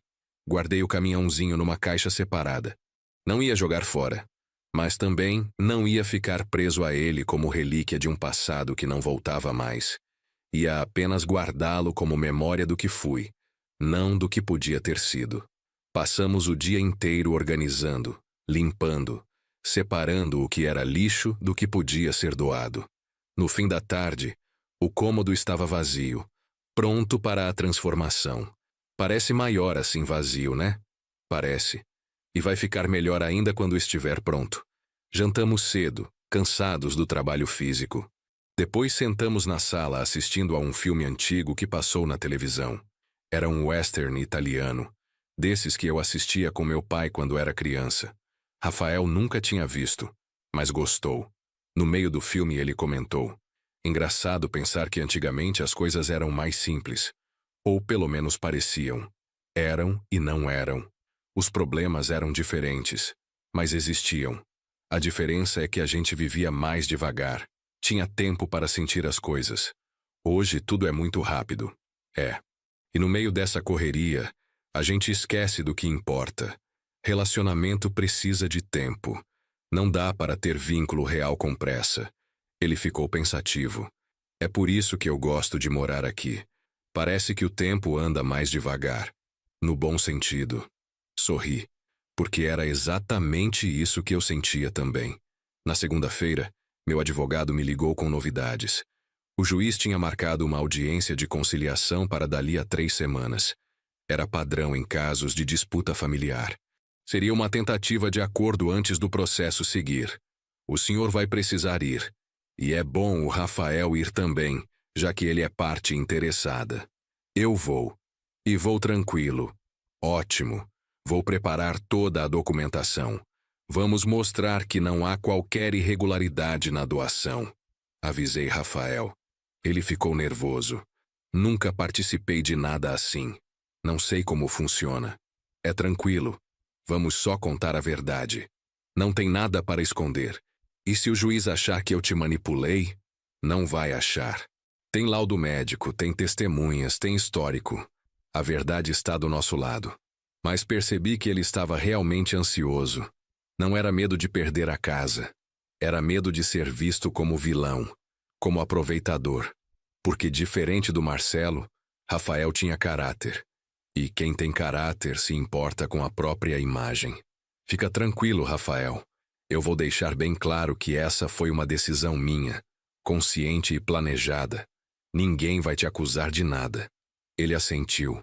Guardei o caminhãozinho numa caixa separada. Não ia jogar fora. Mas também não ia ficar preso a ele como relíquia de um passado que não voltava mais. Ia apenas guardá-lo como memória do que fui, não do que podia ter sido. Passamos o dia inteiro organizando, limpando, separando o que era lixo do que podia ser doado. No fim da tarde, o cômodo estava vazio, pronto para a transformação. Parece maior assim vazio, né? Parece. E vai ficar melhor ainda quando estiver pronto. Jantamos cedo, cansados do trabalho físico. Depois sentamos na sala assistindo a um filme antigo que passou na televisão. Era um western italiano, desses que eu assistia com meu pai quando era criança. Rafael nunca tinha visto, mas gostou. No meio do filme ele comentou: engraçado pensar que antigamente as coisas eram mais simples. Ou pelo menos pareciam. Eram e não eram. Os problemas eram diferentes, mas existiam. A diferença é que a gente vivia mais devagar. Tinha tempo para sentir as coisas. Hoje tudo é muito rápido. É. E no meio dessa correria, a gente esquece do que importa. Relacionamento precisa de tempo. Não dá para ter vínculo real com pressa. Ele ficou pensativo. É por isso que eu gosto de morar aqui. Parece que o tempo anda mais devagar. No bom sentido. Sorri, porque era exatamente isso que eu sentia também. Na segunda-feira, meu advogado me ligou com novidades. O juiz tinha marcado uma audiência de conciliação para dali a 3 semanas. Era padrão em casos de disputa familiar. Seria uma tentativa de acordo antes do processo seguir. O senhor vai precisar ir. E é bom o Rafael ir também, já que ele é parte interessada. Eu vou. E vou tranquilo. Ótimo. Vou preparar toda a documentação. Vamos mostrar que não há qualquer irregularidade na doação. Avisei Rafael. Ele ficou nervoso. Nunca participei de nada assim. Não sei como funciona. É tranquilo. Vamos só contar a verdade. Não tem nada para esconder. E se o juiz achar que eu te manipulei, não vai achar. Tem laudo médico, tem testemunhas, tem histórico. A verdade está do nosso lado. Mas percebi que ele estava realmente ansioso. Não era medo de perder a casa. Era medo de ser visto como vilão, como aproveitador. Porque, diferente do Marcelo, Rafael tinha caráter. E quem tem caráter se importa com a própria imagem. Fica tranquilo, Rafael. Eu vou deixar bem claro que essa foi uma decisão minha, consciente e planejada. Ninguém vai te acusar de nada. Ele assentiu,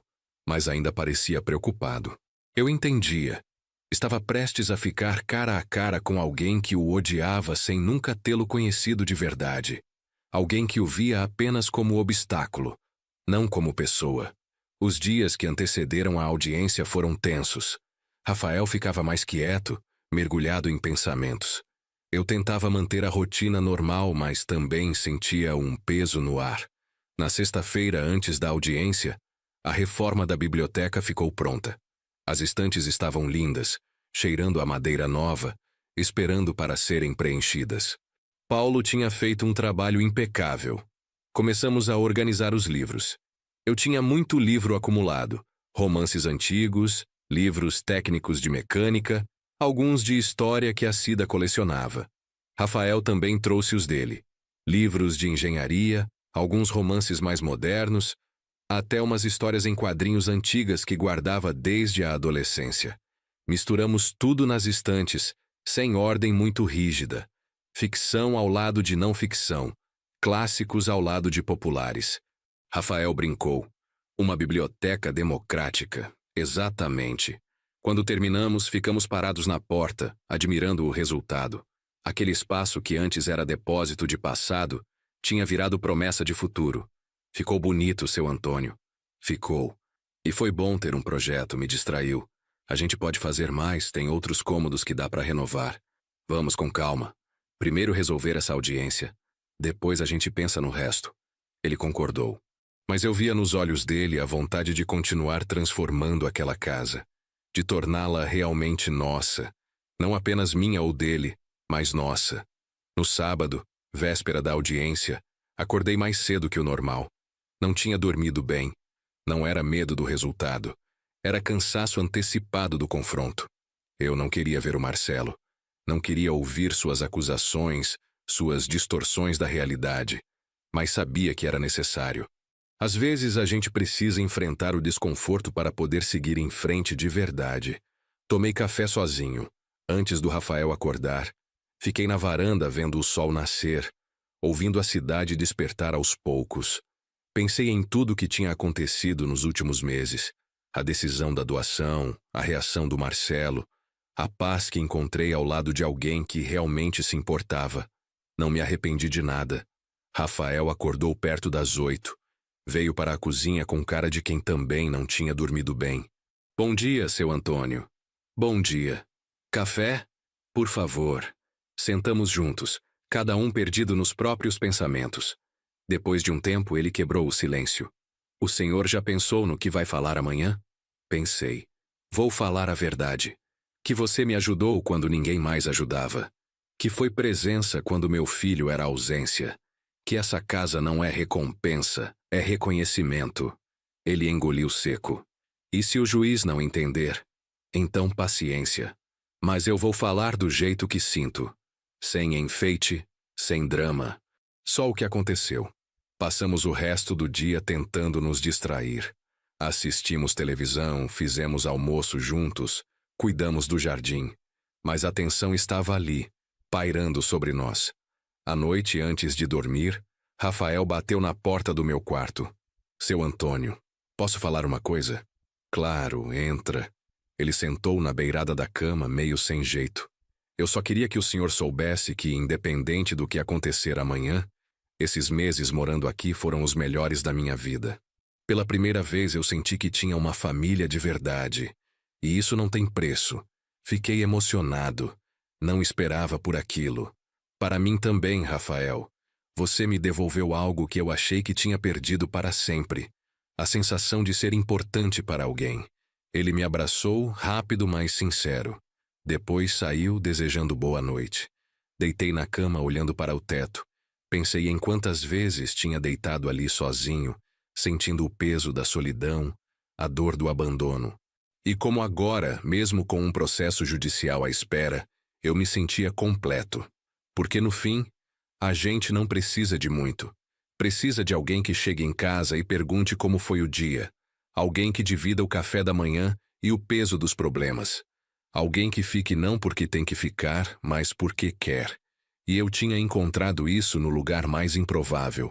mas ainda parecia preocupado. Eu entendia. Estava prestes a ficar cara a cara com alguém que o odiava sem nunca tê-lo conhecido de verdade. Alguém que o via apenas como obstáculo, não como pessoa. Os dias que antecederam a audiência foram tensos. Rafael ficava mais quieto, mergulhado em pensamentos. Eu tentava manter a rotina normal, mas também sentia um peso no ar. Na sexta-feira, antes da audiência, a reforma da biblioteca ficou pronta. As estantes estavam lindas, cheirando a madeira nova, esperando para serem preenchidas. Paulo tinha feito um trabalho impecável. Começamos a organizar os livros. Eu tinha muito livro acumulado, romances antigos, livros técnicos de mecânica, alguns de história que a Cida colecionava. Rafael também trouxe os dele. Livros de engenharia, alguns romances mais modernos, até umas histórias em quadrinhos antigas que guardava desde a adolescência. Misturamos tudo nas estantes, sem ordem muito rígida. Ficção ao lado de não ficção, clássicos ao lado de populares. Rafael brincou. Uma biblioteca democrática. Exatamente. Quando terminamos, ficamos parados na porta, admirando o resultado. Aquele espaço que antes era depósito de passado, tinha virado promessa de futuro. Ficou bonito, seu Antônio. Ficou. E foi bom ter um projeto, me distraiu. A gente pode fazer mais, tem outros cômodos que dá para renovar. Vamos com calma. Primeiro resolver essa audiência. Depois a gente pensa no resto. Ele concordou. Mas eu via nos olhos dele a vontade de continuar transformando aquela casa. De torná-la realmente nossa. Não apenas minha ou dele, mas nossa. No sábado, véspera da audiência, acordei mais cedo que o normal. Não tinha dormido bem. Não era medo do resultado. Era cansaço antecipado do confronto. Eu não queria ver o Marcelo. Não queria ouvir suas acusações, suas distorções da realidade. Mas sabia que era necessário. Às vezes a gente precisa enfrentar o desconforto para poder seguir em frente de verdade. Tomei café sozinho, antes do Rafael acordar. Fiquei na varanda vendo o sol nascer, ouvindo a cidade despertar aos poucos. Pensei em tudo o que tinha acontecido nos últimos meses. A decisão da doação, a reação do Marcelo, a paz que encontrei ao lado de alguém que realmente se importava. Não me arrependi de nada. Rafael acordou perto das 8. Veio para a cozinha com cara de quem também não tinha dormido bem. Bom dia, seu Antônio. Bom dia. Café? Por favor. Sentamos juntos, cada um perdido nos próprios pensamentos. Depois de um tempo, ele quebrou o silêncio. O senhor já pensou no que vai falar amanhã? Pensei. Vou falar a verdade. Que você me ajudou quando ninguém mais ajudava. Que foi presença quando meu filho era ausência. Que essa casa não é recompensa, é reconhecimento. Ele engoliu seco. E se o juiz não entender? Então paciência. Mas eu vou falar do jeito que sinto. Sem enfeite, sem drama. Só o que aconteceu. Passamos o resto do dia tentando nos distrair. Assistimos televisão, fizemos almoço juntos, cuidamos do jardim. Mas a tensão estava ali, pairando sobre nós. À noite, antes de dormir, Rafael bateu na porta do meu quarto. Seu Antônio, posso falar uma coisa? Claro, entra. Ele sentou na beirada da cama, meio sem jeito. Eu só queria que o senhor soubesse que, independente do que acontecer amanhã, esses meses morando aqui foram os melhores da minha vida. Pela primeira vez eu senti que tinha uma família de verdade. E isso não tem preço. Fiquei emocionado. Não esperava por aquilo. Para mim também, Rafael. Você me devolveu algo que eu achei que tinha perdido para sempre. A sensação de ser importante para alguém. Ele me abraçou, rápido, mas sincero. Depois saiu desejando boa noite. Deitei na cama olhando para o teto. Pensei em quantas vezes tinha deitado ali sozinho, sentindo o peso da solidão, a dor do abandono. E como agora, mesmo com um processo judicial à espera, eu me sentia completo. Porque no fim, a gente não precisa de muito. Precisa de alguém que chegue em casa e pergunte como foi o dia. Alguém que divida o café da manhã e o peso dos problemas. Alguém que fique não porque tem que ficar, mas porque quer. E eu tinha encontrado isso no lugar mais improvável.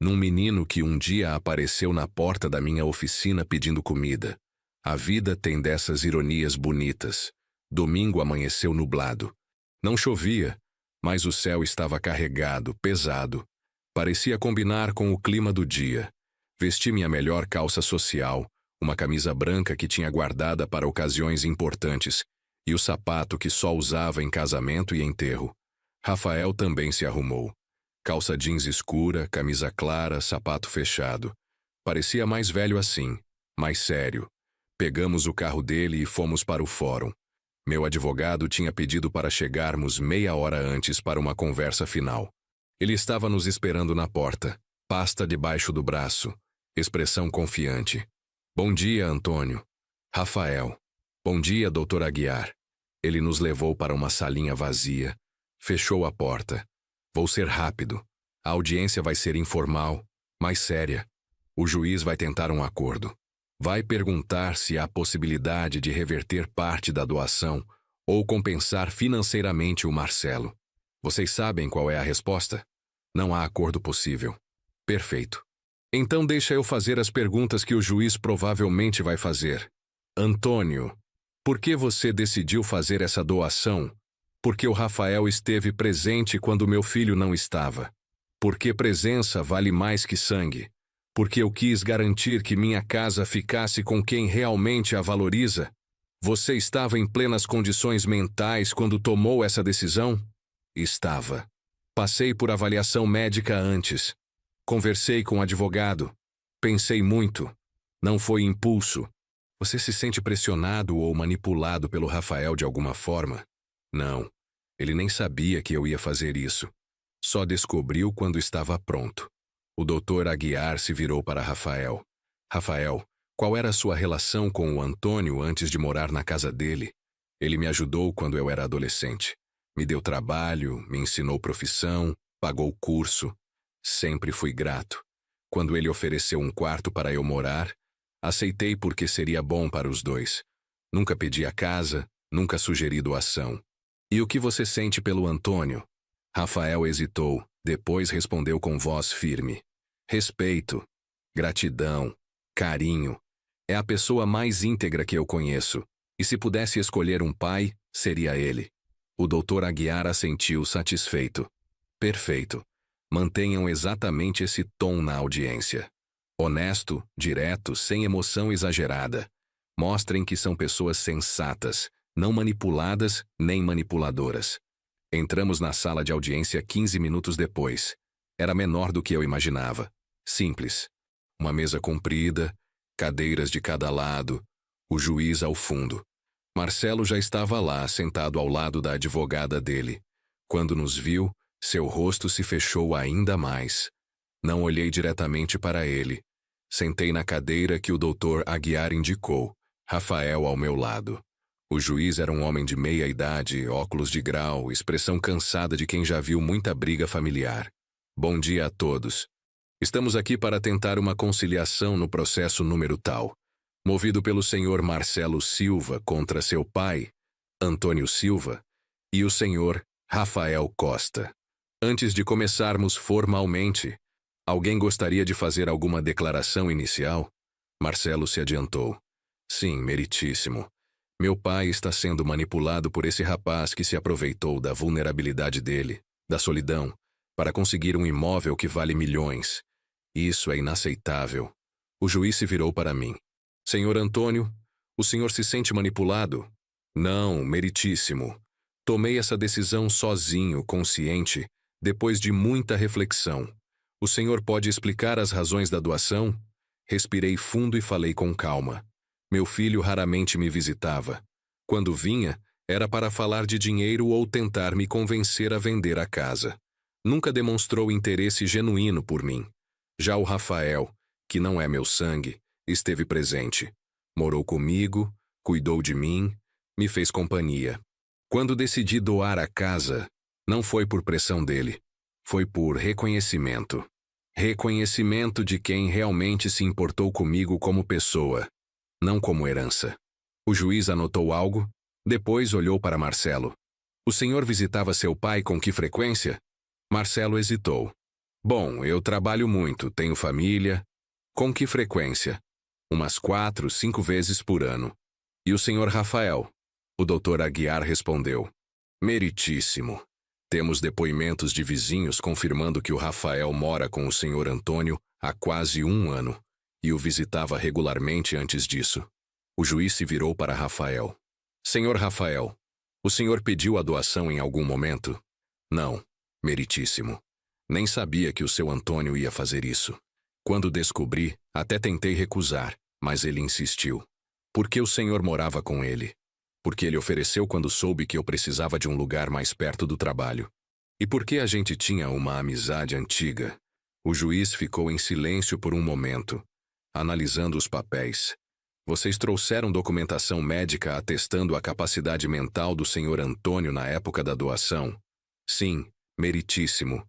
Num menino que um dia apareceu na porta da minha oficina pedindo comida. A vida tem dessas ironias bonitas. Domingo amanheceu nublado. Não chovia, mas o céu estava carregado, pesado. Parecia combinar com o clima do dia. Vesti minha melhor calça social, uma camisa branca que tinha guardada para ocasiões importantes, e o sapato que só usava em casamento e enterro. Rafael também se arrumou. Calça jeans escura, camisa clara, sapato fechado. Parecia mais velho assim, mais sério. Pegamos o carro dele e fomos para o fórum. Meu advogado tinha pedido para chegarmos meia hora antes para uma conversa final. Ele estava nos esperando na porta, pasta debaixo do braço, expressão confiante. Bom dia, Antônio. Rafael. Bom dia, doutor Aguiar. Ele nos levou para uma salinha vazia. Fechou a porta. Vou ser rápido. A audiência vai ser informal, mas séria. O juiz vai tentar um acordo. Vai perguntar se há possibilidade de reverter parte da doação ou compensar financeiramente o Marcelo. Vocês sabem qual é a resposta? Não há acordo possível. Perfeito. Então deixa eu fazer as perguntas que o juiz provavelmente vai fazer. Antônio, por que você decidiu fazer essa doação? Porque o Rafael esteve presente quando meu filho não estava. Porque presença vale mais que sangue. Porque eu quis garantir que minha casa ficasse com quem realmente a valoriza. Você estava em plenas condições mentais quando tomou essa decisão? Estava. Passei por avaliação médica antes. Conversei com o advogado. Pensei muito. Não foi impulso. Você se sente pressionado ou manipulado pelo Rafael de alguma forma? Não. Ele nem sabia que eu ia fazer isso. Só descobriu quando estava pronto. O Dr. Aguiar se virou para Rafael. Rafael, qual era a sua relação com o Antônio antes de morar na casa dele? Ele me ajudou quando eu era adolescente. Me deu trabalho, me ensinou profissão, pagou curso. Sempre fui grato. Quando ele ofereceu um quarto para eu morar, aceitei porque seria bom para os dois. Nunca pedi a casa, nunca sugeri doação. E o que você sente pelo Antônio? Rafael hesitou, depois respondeu com voz firme. Respeito, gratidão, carinho. É a pessoa mais íntegra que eu conheço. E se pudesse escolher um pai, seria ele. O Dr. Aguiar assentiu satisfeito. Perfeito. Mantenham exatamente esse tom na audiência. Honesto, direto, sem emoção exagerada. Mostrem que são pessoas sensatas, não manipuladas nem manipuladoras. Entramos na sala de audiência 15 minutos depois. Era menor do que eu imaginava. Simples. Uma mesa comprida, cadeiras de cada lado, o juiz ao fundo. Marcelo já estava lá, sentado ao lado da advogada dele. Quando nos viu, seu rosto se fechou ainda mais. Não olhei diretamente para ele. Sentei na cadeira que o Dr. Aguiar indicou, Rafael ao meu lado. O juiz era um homem de meia idade, óculos de grau, expressão cansada de quem já viu muita briga familiar. Bom dia a todos. Estamos aqui para tentar uma conciliação no processo número tal, movido pelo senhor Marcelo Silva contra seu pai, Antônio Silva, e o senhor Rafael Costa. Antes de começarmos formalmente, alguém gostaria de fazer alguma declaração inicial? Marcelo se adiantou. Sim, meritíssimo. Meu pai está sendo manipulado por esse rapaz que se aproveitou da vulnerabilidade dele, da solidão, para conseguir um imóvel que vale milhões. Isso é inaceitável. O juiz se virou para mim. Senhor Antônio, o senhor se sente manipulado? Não, meritíssimo. Tomei essa decisão sozinho, consciente, depois de muita reflexão. O senhor pode explicar as razões da doação? Respirei fundo e falei com calma. Meu filho raramente me visitava. Quando vinha, era para falar de dinheiro ou tentar me convencer a vender a casa. Nunca demonstrou interesse genuíno por mim. Já o Rafael, que não é meu sangue, esteve presente. Morou comigo, cuidou de mim, me fez companhia. Quando decidi doar a casa, não foi por pressão dele. Foi por reconhecimento. Reconhecimento de quem realmente se importou comigo como pessoa, não como herança. O juiz anotou algo, depois olhou para Marcelo. O senhor visitava seu pai com que frequência? Marcelo hesitou. Bom, eu trabalho muito, tenho família. Com que frequência? Umas 4, 5 vezes por ano. E o senhor Rafael? O Dr. Aguiar respondeu. Meritíssimo. Temos depoimentos de vizinhos confirmando que o Rafael mora com o senhor Antônio há quase 1 ano. E o visitava regularmente antes disso. O juiz se virou para Rafael. Senhor Rafael, o senhor pediu a doação em algum momento? Não, meritíssimo. Nem sabia que o seu Antônio ia fazer isso. Quando descobri, até tentei recusar, mas ele insistiu. Por que o senhor morava com ele? Porque ele ofereceu quando soube que eu precisava de um lugar mais perto do trabalho. E porque a gente tinha uma amizade antiga. O juiz ficou em silêncio por um momento, analisando os papéis. Vocês trouxeram documentação médica atestando a capacidade mental do senhor Antônio na época da doação? Sim, meritíssimo.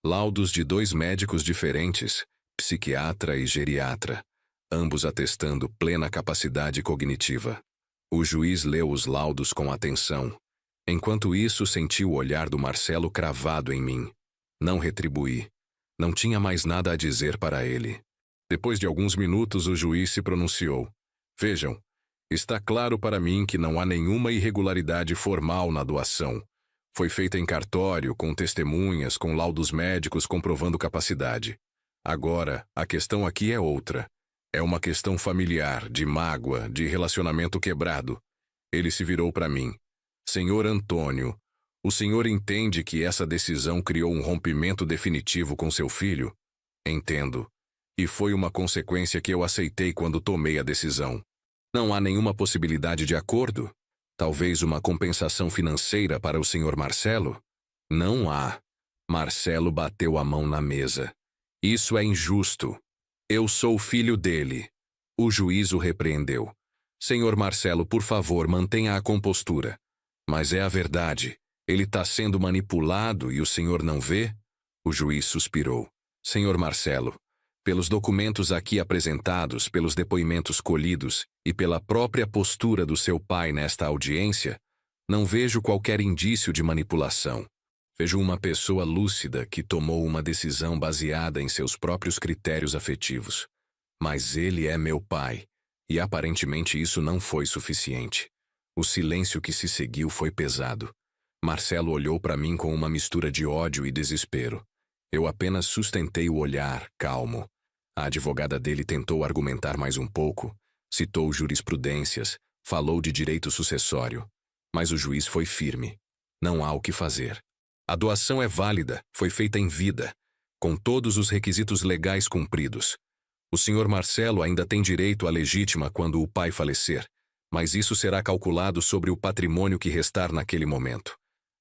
Laudos de 2 médicos diferentes, psiquiatra e geriatra, ambos atestando plena capacidade cognitiva. O juiz leu os laudos com atenção. Enquanto isso, senti o olhar do Marcelo cravado em mim. Não retribuí. Não tinha mais nada a dizer para ele. Depois de alguns minutos, o juiz se pronunciou. Vejam, está claro para mim que não há nenhuma irregularidade formal na doação. Foi feita em cartório, com testemunhas, com laudos médicos comprovando capacidade. Agora, a questão aqui é outra. É uma questão familiar, de mágoa, de relacionamento quebrado. Ele se virou para mim. Senhor Antônio, o senhor entende que essa decisão criou um rompimento definitivo com seu filho? Entendo. E foi uma consequência que eu aceitei quando tomei a decisão. Não há nenhuma possibilidade de acordo? Talvez uma compensação financeira para o senhor Marcelo? Não há. Marcelo bateu a mão na mesa. Isso é injusto. Eu sou filho dele. O juiz o repreendeu. Senhor Marcelo, por favor, mantenha a compostura. Mas é a verdade. Ele está sendo manipulado e o senhor não vê? O juiz suspirou. Senhor Marcelo, pelos documentos aqui apresentados, pelos depoimentos colhidos e pela própria postura do seu pai nesta audiência, não vejo qualquer indício de manipulação. Vejo uma pessoa lúcida que tomou uma decisão baseada em seus próprios critérios afetivos. Mas ele é meu pai, e aparentemente isso não foi suficiente. O silêncio que se seguiu foi pesado. Marcelo olhou para mim com uma mistura de ódio e desespero. Eu apenas sustentei o olhar, calmo. A advogada dele tentou argumentar mais um pouco, citou jurisprudências, falou de direito sucessório. Mas o juiz foi firme. Não há o que fazer. A doação é válida, foi feita em vida, com todos os requisitos legais cumpridos. O senhor Marcelo ainda tem direito à legítima quando o pai falecer, mas isso será calculado sobre o patrimônio que restar naquele momento.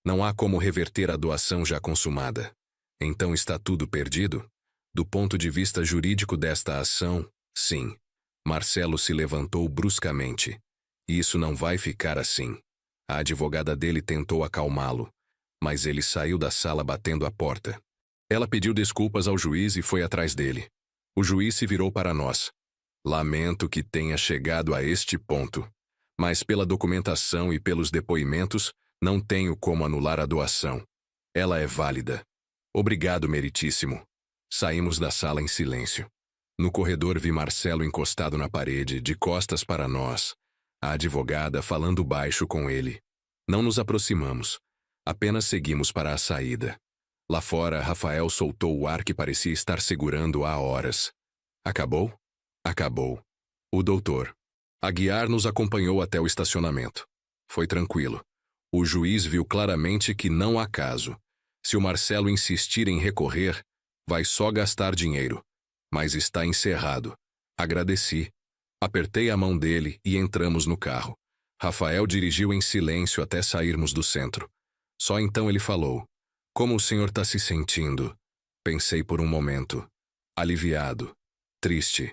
Não há como reverter a doação já consumada. Então está tudo perdido? Do ponto de vista jurídico desta ação, sim. Marcelo se levantou bruscamente. Isso não vai ficar assim. A advogada dele tentou acalmá-lo, mas ele saiu da sala batendo a porta. Ela pediu desculpas ao juiz e foi atrás dele. O juiz se virou para nós. Lamento que tenha chegado a este ponto, mas pela documentação e pelos depoimentos, não tenho como anular a doação. Ela é válida. Obrigado, meritíssimo. Saímos da sala em silêncio. No corredor vi Marcelo encostado na parede, de costas para nós. A advogada falando baixo com ele. Não nos aproximamos. Apenas seguimos para a saída. Lá fora, Rafael soltou o ar que parecia estar segurando há horas. Acabou? Acabou. O doutor Aguiar nos acompanhou até o estacionamento. Foi tranquilo. O juiz viu claramente que não há caso. Se o Marcelo insistir em recorrer, vai só gastar dinheiro. Mas está encerrado. Agradeci. Apertei a mão dele e entramos no carro. Rafael dirigiu em silêncio até sairmos do centro. Só então ele falou. Como o senhor está se sentindo? Pensei por um momento. Aliviado. Triste.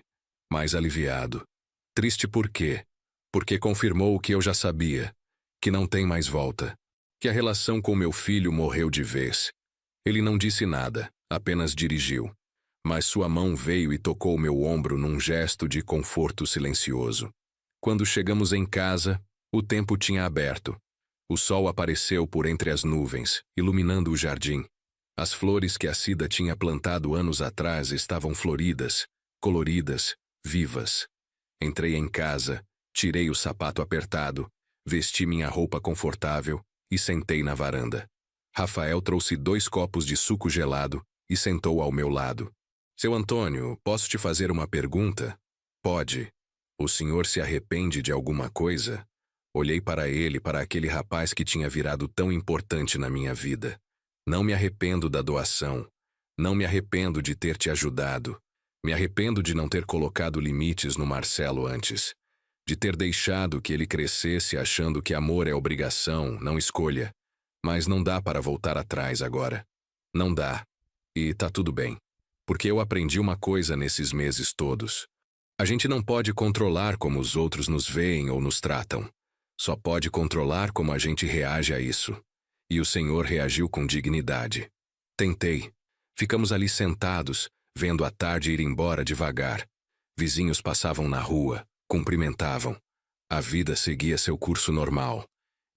Mais aliviado. Triste por quê? Porque confirmou o que eu já sabia. Que não tem mais volta. Que a relação com meu filho morreu de vez. Ele não disse nada, apenas dirigiu. Mas sua mão veio e tocou meu ombro num gesto de conforto silencioso. Quando chegamos em casa, o tempo tinha aberto. O sol apareceu por entre as nuvens, iluminando o jardim. As flores que a Cida tinha plantado anos atrás estavam floridas, coloridas, vivas. Entrei em casa, tirei o sapato apertado, vesti minha roupa confortável e sentei na varanda. Rafael trouxe 2 copos de suco gelado e sentou ao meu lado. Seu Antônio, posso te fazer uma pergunta? Pode. O senhor se arrepende de alguma coisa? Olhei para ele, para aquele rapaz que tinha virado tão importante na minha vida. Não me arrependo da doação. Não me arrependo de ter te ajudado. Me arrependo de não ter colocado limites no Marcelo antes. De ter deixado que ele crescesse achando que amor é obrigação, não escolha. Mas não dá para voltar atrás agora. Não dá. E tá tudo bem. Porque eu aprendi uma coisa nesses meses todos. A gente não pode controlar como os outros nos veem ou nos tratam. Só pode controlar como a gente reage a isso. E o senhor reagiu com dignidade. Tentei. Ficamos ali sentados, vendo a tarde ir embora devagar. Vizinhos passavam na rua, cumprimentavam. A vida seguia seu curso normal.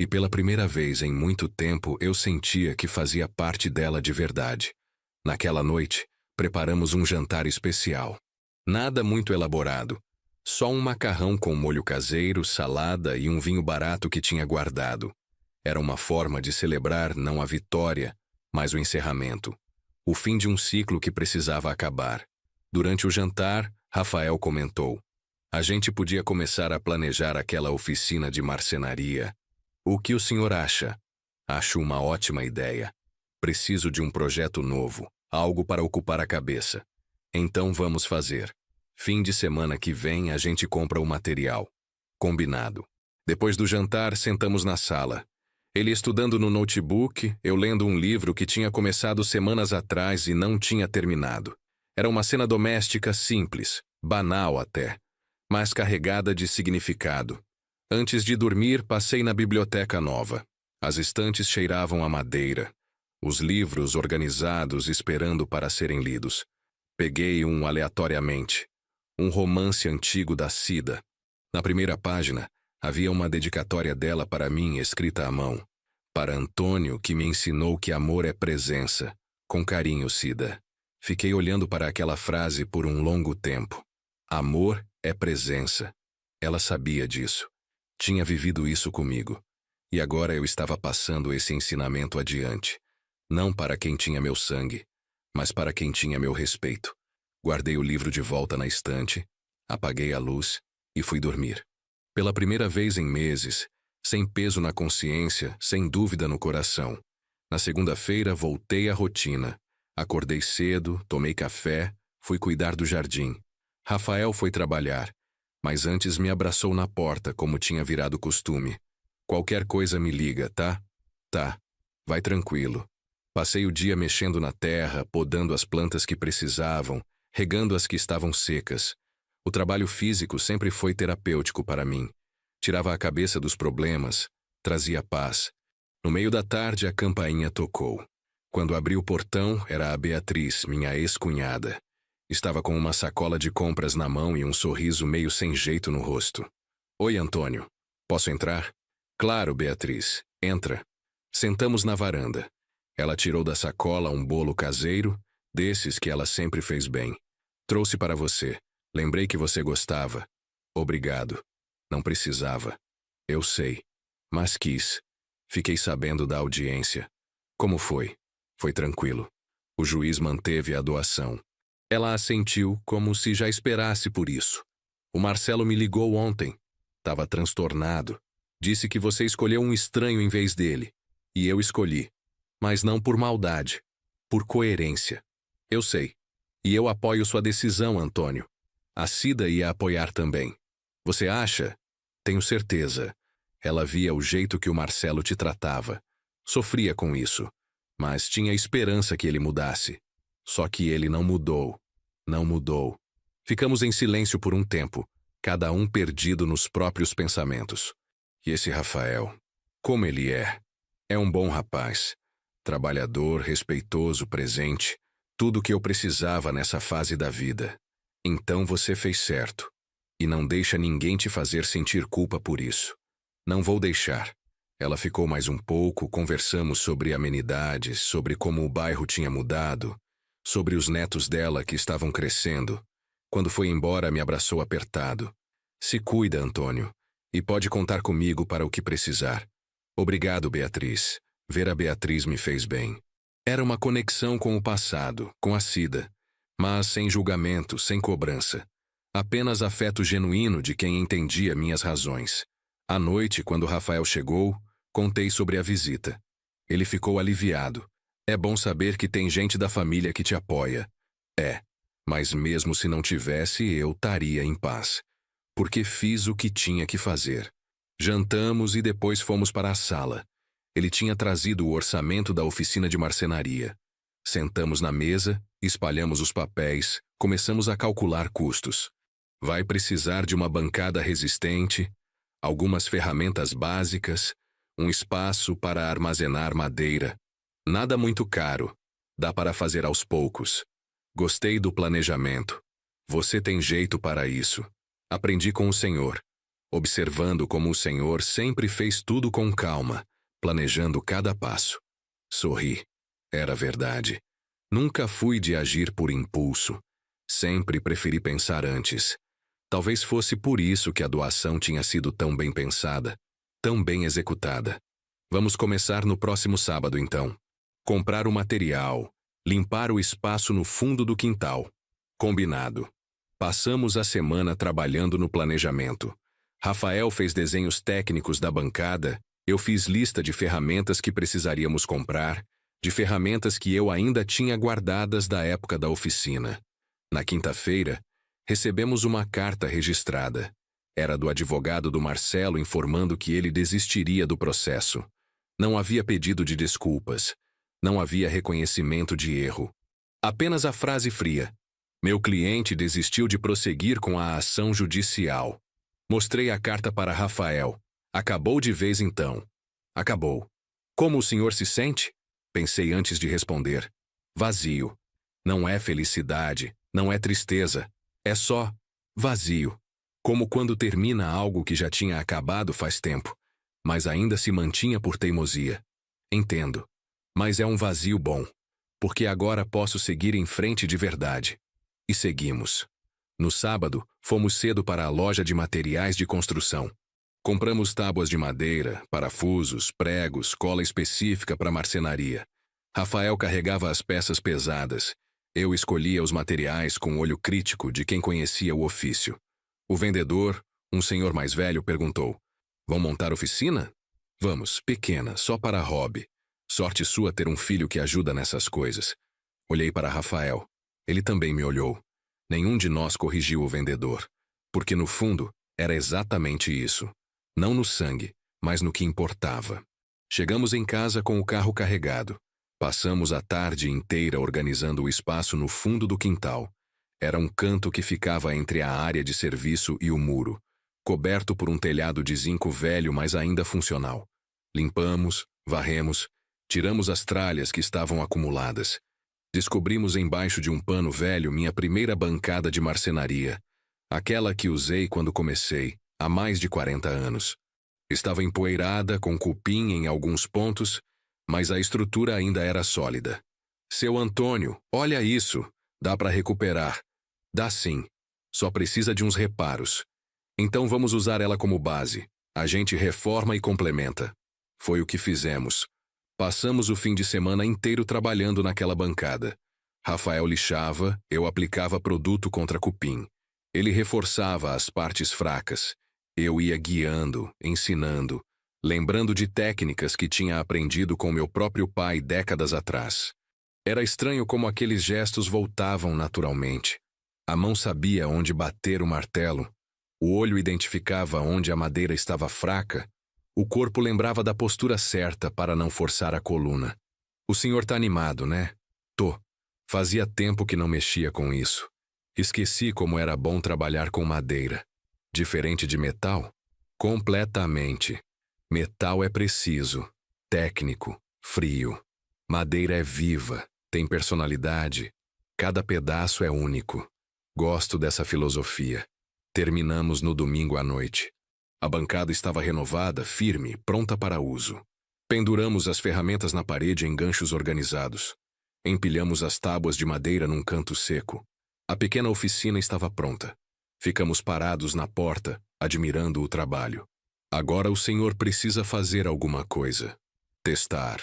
E pela primeira vez em muito tempo eu sentia que fazia parte dela de verdade. Naquela noite, preparamos um jantar especial. Nada muito elaborado. Só um macarrão com molho caseiro, salada e um vinho barato que tinha guardado. Era uma forma de celebrar não a vitória, mas o encerramento. O fim de um ciclo que precisava acabar. Durante o jantar, Rafael comentou: a gente podia começar a planejar aquela oficina de marcenaria. O que o senhor acha? Acho uma ótima ideia. Preciso de um projeto novo, algo para ocupar a cabeça. Então vamos fazer. Fim de semana que vem a gente compra o material. Combinado. Depois do jantar, sentamos na sala. Ele estudando no notebook, eu lendo um livro que tinha começado semanas atrás e não tinha terminado. Era uma cena doméstica simples, banal até, mas carregada de significado. Antes de dormir, passei na biblioteca nova. As estantes cheiravam a madeira. Os livros organizados esperando para serem lidos. Peguei um aleatoriamente. Um romance antigo da Cida. Na primeira página, havia uma dedicatória dela para mim escrita à mão. Para Antônio, que me ensinou que amor é presença. Com carinho, Cida. Fiquei olhando para aquela frase por um longo tempo. Amor é presença. Ela sabia disso. Tinha vivido isso comigo. E agora eu estava passando esse ensinamento adiante. Não para quem tinha meu sangue, mas para quem tinha meu respeito. Guardei o livro de volta na estante, apaguei a luz e fui dormir. Pela primeira vez em meses, sem peso na consciência, sem dúvida no coração. Na segunda-feira voltei à rotina. Acordei cedo, tomei café, fui cuidar do jardim. Rafael foi trabalhar, mas antes me abraçou na porta como tinha virado costume. Qualquer coisa me liga, tá? Tá. Vai tranquilo. Passei o dia mexendo na terra, podando as plantas que precisavam, regando as que estavam secas. O trabalho físico sempre foi terapêutico para mim. Tirava a cabeça dos problemas, trazia paz. No meio da tarde, a campainha tocou. Quando abri o portão, era a Beatriz, minha ex-cunhada. Estava com uma sacola de compras na mão e um sorriso meio sem jeito no rosto. Oi, Antônio. Posso entrar? Claro, Beatriz. Entra. Sentamos na varanda. Ela tirou da sacola um bolo caseiro, desses que ela sempre fez bem. Trouxe para você. Lembrei que você gostava. Obrigado. Não precisava. Eu sei. Mas quis. Fiquei sabendo da audiência. Como foi? Foi tranquilo. O juiz manteve a doação. Ela assentiu como se já esperasse por isso. O Marcelo me ligou ontem. Estava transtornado. Disse que você escolheu um estranho em vez dele. E eu escolhi. Mas não por maldade. Por coerência. Eu sei. E eu apoio sua decisão, Antônio. A Cida ia apoiar também. Você acha? Tenho certeza. Ela via o jeito que o Marcelo te tratava. Sofria com isso. Mas tinha esperança que ele mudasse. Só que ele não mudou. Não mudou. Ficamos em silêncio por um tempo, cada um perdido nos próprios pensamentos. E esse Rafael, como ele é? É um bom rapaz. Trabalhador, respeitoso, presente. Tudo o que eu precisava nessa fase da vida. Então você fez certo. E não deixa ninguém te fazer sentir culpa por isso. Não vou deixar. Ela ficou mais um pouco, conversamos sobre amenidades, sobre como o bairro tinha mudado, sobre os netos dela que estavam crescendo. Quando foi embora, me abraçou apertado. Se cuida, Antônio, e pode contar comigo para o que precisar. Obrigado, Beatriz. Ver a Beatriz me fez bem. Era uma conexão com o passado, com a Cida, mas sem julgamento, sem cobrança. Apenas afeto genuíno de quem entendia minhas razões. À noite, quando Rafael chegou, contei sobre a visita. Ele ficou aliviado. É bom saber que tem gente da família que te apoia. É, mas mesmo se não tivesse, eu estaria em paz. Porque fiz o que tinha que fazer. Jantamos e depois fomos para a sala. Ele tinha trazido o orçamento da oficina de marcenaria. Sentamos na mesa, espalhamos os papéis, começamos a calcular custos. Vai precisar de uma bancada resistente, algumas ferramentas básicas, um espaço para armazenar madeira. Nada muito caro. Dá para fazer aos poucos. Gostei do planejamento. Você tem jeito para isso. Aprendi com o Senhor. Observando como o Senhor sempre fez tudo com calma, planejando cada passo. Sorri. Era verdade. Nunca fui de agir por impulso. Sempre preferi pensar antes. Talvez fosse por isso que a doação tinha sido tão bem pensada, tão bem executada. Vamos começar no próximo sábado, então. Comprar o material, limpar o espaço no fundo do quintal. Combinado. Passamos a semana trabalhando no planejamento. Rafael fez desenhos técnicos da bancada, eu fiz lista de ferramentas que precisaríamos comprar, de ferramentas que eu ainda tinha guardadas da época da oficina. Na quinta-feira, recebemos uma carta registrada. Era do advogado do Marcelo informando que ele desistiria do processo. Não havia pedido de desculpas. Não havia reconhecimento de erro. Apenas a frase fria: meu cliente desistiu de prosseguir com a ação judicial. Mostrei a carta para Rafael. Acabou de vez então. Acabou. Como o senhor se sente? Pensei antes de responder. Vazio. Não é felicidade, não é tristeza. É só vazio. Como quando termina algo que já tinha acabado faz tempo, mas ainda se mantinha por teimosia. Entendo. Mas é um vazio bom, porque agora posso seguir em frente de verdade. E seguimos. No sábado, fomos cedo para a loja de materiais de construção. Compramos tábuas de madeira, parafusos, pregos, cola específica para marcenaria. Rafael carregava as peças pesadas. Eu escolhia os materiais com o olho crítico de quem conhecia o ofício. O vendedor, um senhor mais velho, perguntou: vão montar oficina? Vamos, pequena, só para hobby. Sorte sua ter um filho que ajuda nessas coisas. Olhei para Rafael. Ele também me olhou. Nenhum de nós corrigiu o vendedor, porque no fundo era exatamente isso. Não no sangue, mas no que importava. Chegamos em casa com o carro carregado. Passamos a tarde inteira organizando o espaço no fundo do quintal. Era um canto que ficava entre a área de serviço e o muro, coberto por um telhado de zinco velho, mas ainda funcional. Limpamos, varremos, tiramos as tralhas que estavam acumuladas. Descobrimos embaixo de um pano velho minha primeira bancada de marcenaria, aquela que usei quando comecei, há mais de 40 anos. Estava empoeirada, com cupim em alguns pontos, mas a estrutura ainda era sólida. Seu Antônio, olha isso! Dá para recuperar. Dá sim. Só precisa de uns reparos. Então vamos usar ela como base. A gente reforma e complementa. Foi o que fizemos. Passamos o fim de semana inteiro trabalhando naquela bancada. Rafael lixava, eu aplicava produto contra cupim. Ele reforçava as partes fracas. Eu ia guiando, ensinando, lembrando de técnicas que tinha aprendido com meu próprio pai décadas atrás. Era estranho como aqueles gestos voltavam naturalmente. A mão sabia onde bater o martelo. O olho identificava onde a madeira estava fraca. O corpo lembrava da postura certa para não forçar a coluna. O senhor tá animado, né? Tô. Fazia tempo que não mexia com isso. Esqueci como era bom trabalhar com madeira. Diferente de metal? Completamente. Metal é preciso, técnico, frio. Madeira é viva, tem personalidade. Cada pedaço é único. Gosto dessa filosofia. Terminamos no domingo à noite. A bancada estava renovada, firme, pronta para uso. Penduramos as ferramentas na parede em ganchos organizados. Empilhamos as tábuas de madeira num canto seco. A pequena oficina estava pronta. Ficamos parados na porta, admirando o trabalho. Agora o senhor precisa fazer alguma coisa. Testar.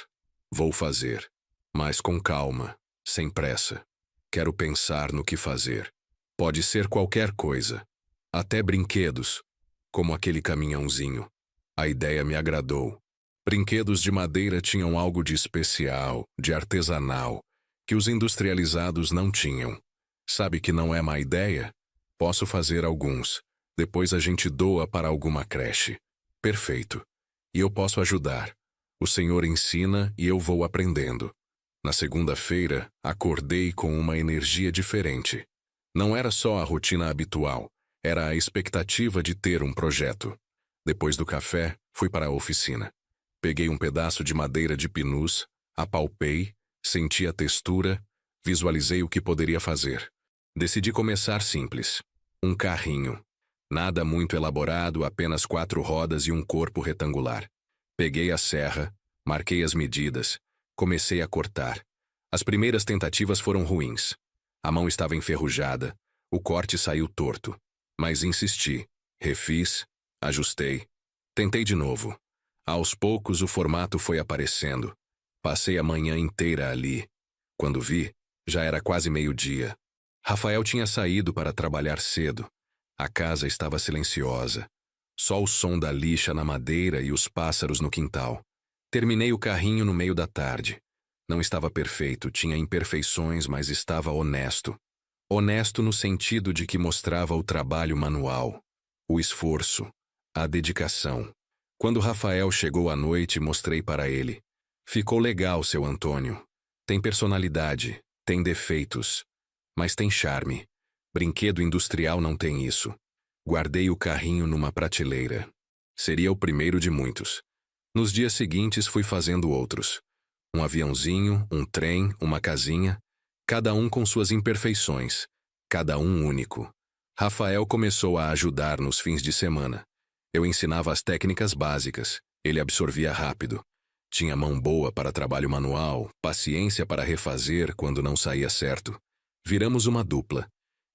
Vou fazer. Mas com calma, sem pressa. Quero pensar no que fazer. Pode ser qualquer coisa. Até brinquedos. Como aquele caminhãozinho. A ideia me agradou. Brinquedos de madeira tinham algo de especial, de artesanal, que os industrializados não tinham. Sabe que não é má ideia? Posso fazer alguns. Depois a gente doa para alguma creche. Perfeito. E eu posso ajudar. O senhor ensina e eu vou aprendendo. Na segunda-feira, acordei com uma energia diferente. Não era só a rotina habitual. Era a expectativa de ter um projeto. Depois do café, fui para a oficina. Peguei um pedaço de madeira de pinus, apalpei, senti a textura, visualizei o que poderia fazer. Decidi começar simples. Um carrinho. Nada muito elaborado, apenas 4 rodas e um corpo retangular. Peguei a serra, marquei as medidas, comecei a cortar. As primeiras tentativas foram ruins. A mão estava enferrujada, o corte saiu torto. Mas insisti, refiz, ajustei. Tentei de novo. Aos poucos o formato foi aparecendo. Passei a manhã inteira ali. Quando vi, já era quase meio-dia. Rafael tinha saído para trabalhar cedo. A casa estava silenciosa. Só o som da lixa na madeira e os pássaros no quintal. Terminei o carrinho no meio da tarde. Não estava perfeito, tinha imperfeições, mas estava honesto. Honesto no sentido de que mostrava o trabalho manual, o esforço, a dedicação. Quando Rafael chegou à noite, mostrei para ele. Ficou legal, seu Antônio. Tem personalidade, tem defeitos, mas tem charme. Brinquedo industrial não tem isso. Guardei o carrinho numa prateleira. Seria o primeiro de muitos. Nos dias seguintes fui fazendo outros. Um aviãozinho, um trem, uma casinha, cada um com suas imperfeições, cada um único. Rafael começou a ajudar nos fins de semana. Eu ensinava as técnicas básicas, ele absorvia rápido. Tinha mão boa para trabalho manual, paciência para refazer quando não saía certo. Viramos uma dupla.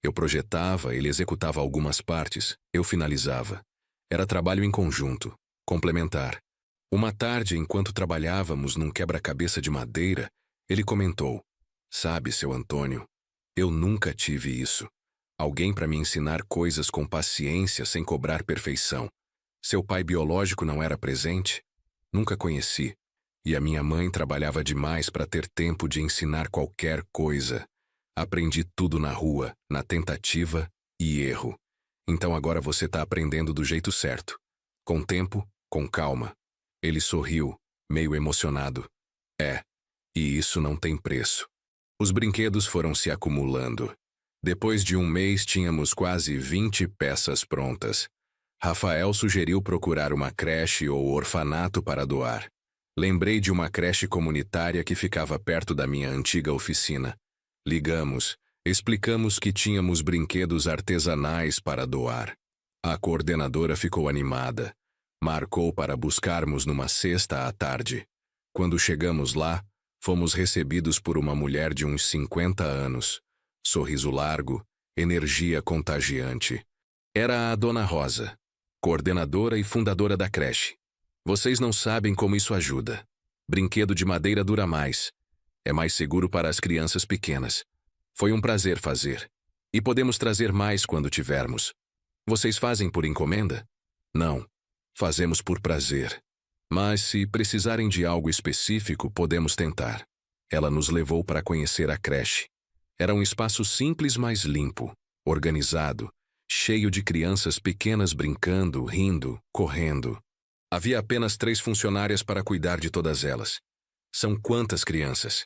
Eu projetava, ele executava algumas partes, eu finalizava. Era trabalho em conjunto, complementar. Uma tarde, enquanto trabalhávamos num quebra-cabeça de madeira, ele comentou: "Sabe, seu Antônio, eu nunca tive isso. Alguém para me ensinar coisas com paciência sem cobrar perfeição. Seu pai biológico não era presente? Nunca conheci. E a minha mãe trabalhava demais para ter tempo de ensinar qualquer coisa. Aprendi tudo na rua, na tentativa e erro. Então agora você está aprendendo do jeito certo. Com tempo, com calma." Ele sorriu, meio emocionado. E isso não tem preço. Os brinquedos foram se acumulando. Depois de um mês, tínhamos quase 20 peças prontas. Rafael sugeriu procurar uma creche ou orfanato para doar. Lembrei de uma creche comunitária que ficava perto da minha antiga oficina. Ligamos, explicamos que tínhamos brinquedos artesanais para doar. A coordenadora ficou animada. Marcou para buscarmos numa sexta à tarde. Quando chegamos lá, fomos recebidos por uma mulher de uns 50 anos. Sorriso largo, energia contagiante. Era a Dona Rosa, coordenadora e fundadora da creche. Vocês não sabem como isso ajuda. Brinquedo de madeira dura mais. É mais seguro para as crianças pequenas. Foi um prazer fazer. E podemos trazer mais quando tivermos. Vocês fazem por encomenda? Não. Fazemos por prazer. Mas se precisarem de algo específico, podemos tentar. Ela nos levou para conhecer a creche. Era um espaço simples, mas limpo, organizado, cheio de crianças pequenas brincando, rindo, correndo. Havia apenas 3 funcionárias para cuidar de todas elas. São quantas crianças?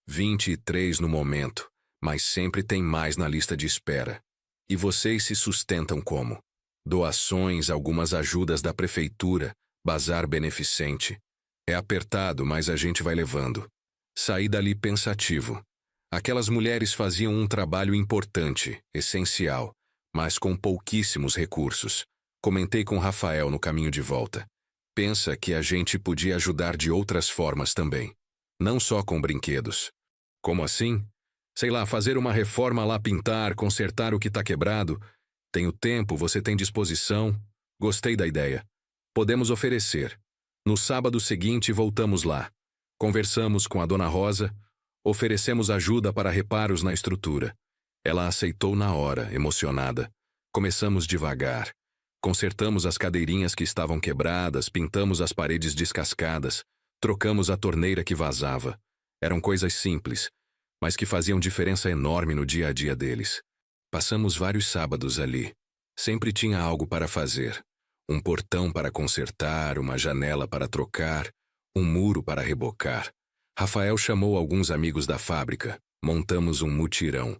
23 no momento, mas sempre tem mais na lista de espera. E vocês se sustentam como? Doações, algumas ajudas da prefeitura, bazar beneficente. É apertado, mas a gente vai levando. Saí dali pensativo. Aquelas mulheres faziam um trabalho importante, essencial, mas com pouquíssimos recursos. Comentei com Rafael no caminho de volta. Pensa que a gente podia ajudar de outras formas também. Não só com brinquedos. Como assim? Sei lá, fazer uma reforma lá, pintar, consertar o que está quebrado. Tenho tempo, você tem disposição. Gostei da ideia. Podemos oferecer. No sábado seguinte voltamos lá. Conversamos com a Dona Rosa, oferecemos ajuda para reparos na estrutura. Ela aceitou na hora, emocionada. Começamos devagar. Consertamos as cadeirinhas que estavam quebradas, pintamos as paredes descascadas, trocamos a torneira que vazava. Eram coisas simples, mas que faziam diferença enorme no dia a dia deles. Passamos vários sábados ali. Sempre tinha algo para fazer. Um portão para consertar, uma janela para trocar, um muro para rebocar. Rafael chamou alguns amigos da fábrica. Montamos um mutirão.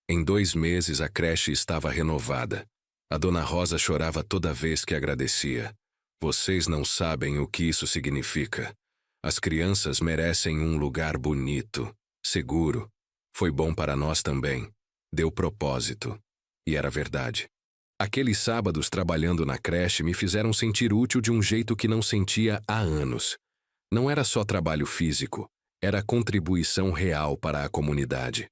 Em 2 meses a creche estava renovada. A Dona Rosa chorava toda vez que agradecia. Vocês não sabem o que isso significa. As crianças merecem um lugar bonito, seguro. Foi bom para nós também. Deu propósito. E era verdade. Aqueles sábados trabalhando na creche me fizeram sentir útil de um jeito que não sentia há anos. Não era só trabalho físico, era contribuição real para a comunidade.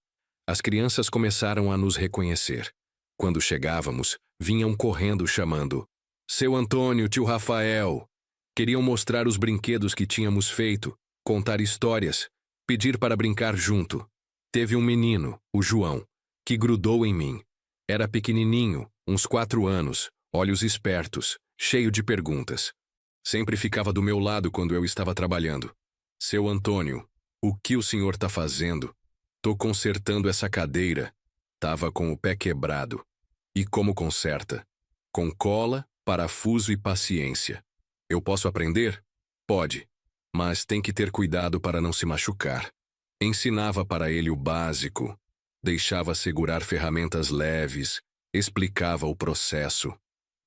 As crianças começaram a nos reconhecer. Quando chegávamos, vinham correndo chamando: Seu Antônio, tio Rafael! Queriam mostrar os brinquedos que tínhamos feito, contar histórias, pedir para brincar junto. Teve um menino, o João, que grudou em mim. Era pequenininho, uns 4 anos, olhos espertos, cheio de perguntas. Sempre ficava do meu lado quando eu estava trabalhando. Seu Antônio, o que o senhor tá fazendo? Tô consertando essa cadeira. Tava com o pé quebrado. E como conserta? Com cola, parafuso e paciência. Eu posso aprender? Pode. Mas tem que ter cuidado para não se machucar. Ensinava para ele o básico. Deixava segurar ferramentas leves. Explicava o processo.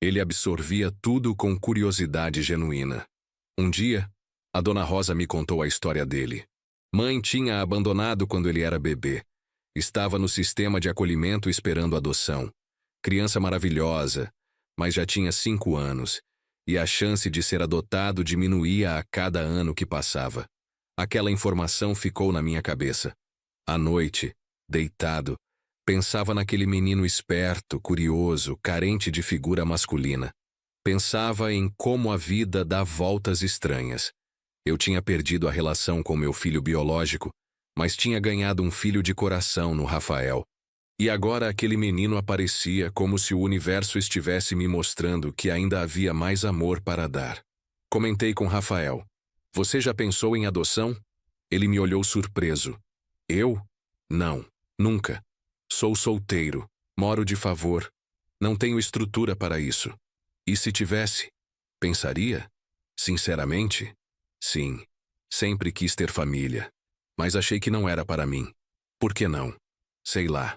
Ele absorvia tudo com curiosidade genuína. Um dia, a dona Rosa me contou a história dele. Mãe tinha abandonado quando ele era bebê. Estava no sistema de acolhimento esperando adoção. Criança maravilhosa, mas já tinha 5 anos, e a chance de ser adotado diminuía a cada ano que passava. Aquela informação ficou na minha cabeça. À noite, deitado, pensava naquele menino esperto, curioso, carente de figura masculina. Pensava em como a vida dá voltas estranhas. Eu tinha perdido a relação com meu filho biológico, mas tinha ganhado um filho de coração no Rafael. E agora aquele menino aparecia como se o universo estivesse me mostrando que ainda havia mais amor para dar. Comentei com Rafael. Você já pensou em adoção? Ele me olhou surpreso. Eu? Não, nunca. Sou solteiro, moro de favor. Não tenho estrutura para isso. E se tivesse? Pensaria? Sinceramente? Sim. Sempre quis ter família. Mas achei que não era para mim. Por que não? Sei lá.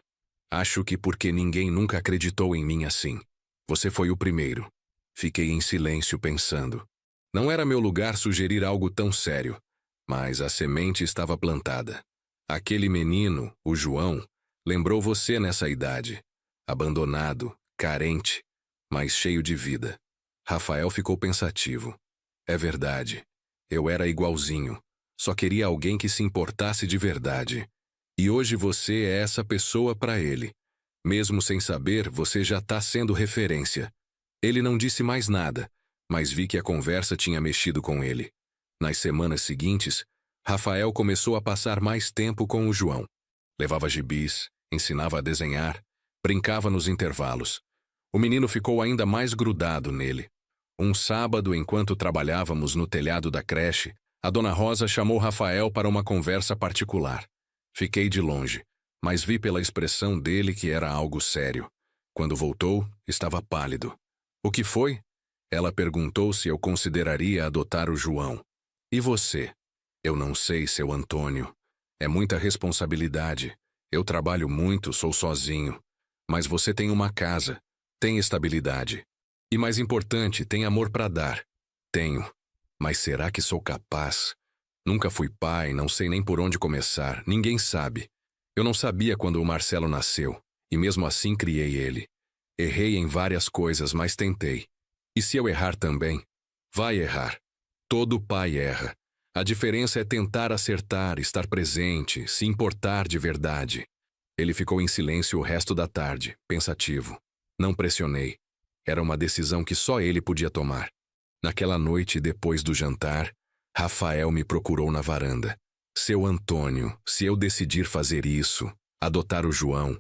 Acho que porque ninguém nunca acreditou em mim assim. Você foi o primeiro. Fiquei em silêncio pensando. Não era meu lugar sugerir algo tão sério, mas a semente estava plantada. Aquele menino, o João, lembrou você nessa idade. Abandonado, carente, mas cheio de vida. Rafael ficou pensativo. É verdade. Eu era igualzinho. Só queria alguém que se importasse de verdade. E hoje você é essa pessoa para ele. Mesmo sem saber, você já está sendo referência. Ele não disse mais nada, mas vi que a conversa tinha mexido com ele. Nas semanas seguintes, Rafael começou a passar mais tempo com o João. Levava gibis, ensinava a desenhar, brincava nos intervalos. O menino ficou ainda mais grudado nele. Um sábado, enquanto trabalhávamos no telhado da creche, a dona Rosa chamou Rafael para uma conversa particular. Fiquei de longe, mas vi pela expressão dele que era algo sério. Quando voltou, estava pálido. O que foi? Ela perguntou se eu consideraria adotar o João. E você? Eu não sei, seu Antônio. É muita responsabilidade. Eu trabalho muito, sou sozinho. Mas você tem uma casa, tem estabilidade. E mais importante, tem amor para dar. Tenho. Mas será que sou capaz? Nunca fui pai, não sei nem por onde começar, ninguém sabe. Eu não sabia quando o Marcelo nasceu, e mesmo assim criei ele. Errei em várias coisas, mas tentei. E se eu errar também? Vai errar. Todo pai erra. A diferença é tentar acertar, estar presente, se importar de verdade. Ele ficou em silêncio o resto da tarde, pensativo. Não pressionei. Era uma decisão que só ele podia tomar. Naquela noite, depois do jantar, Rafael me procurou na varanda. Seu Antônio, se eu decidir fazer isso, adotar o João,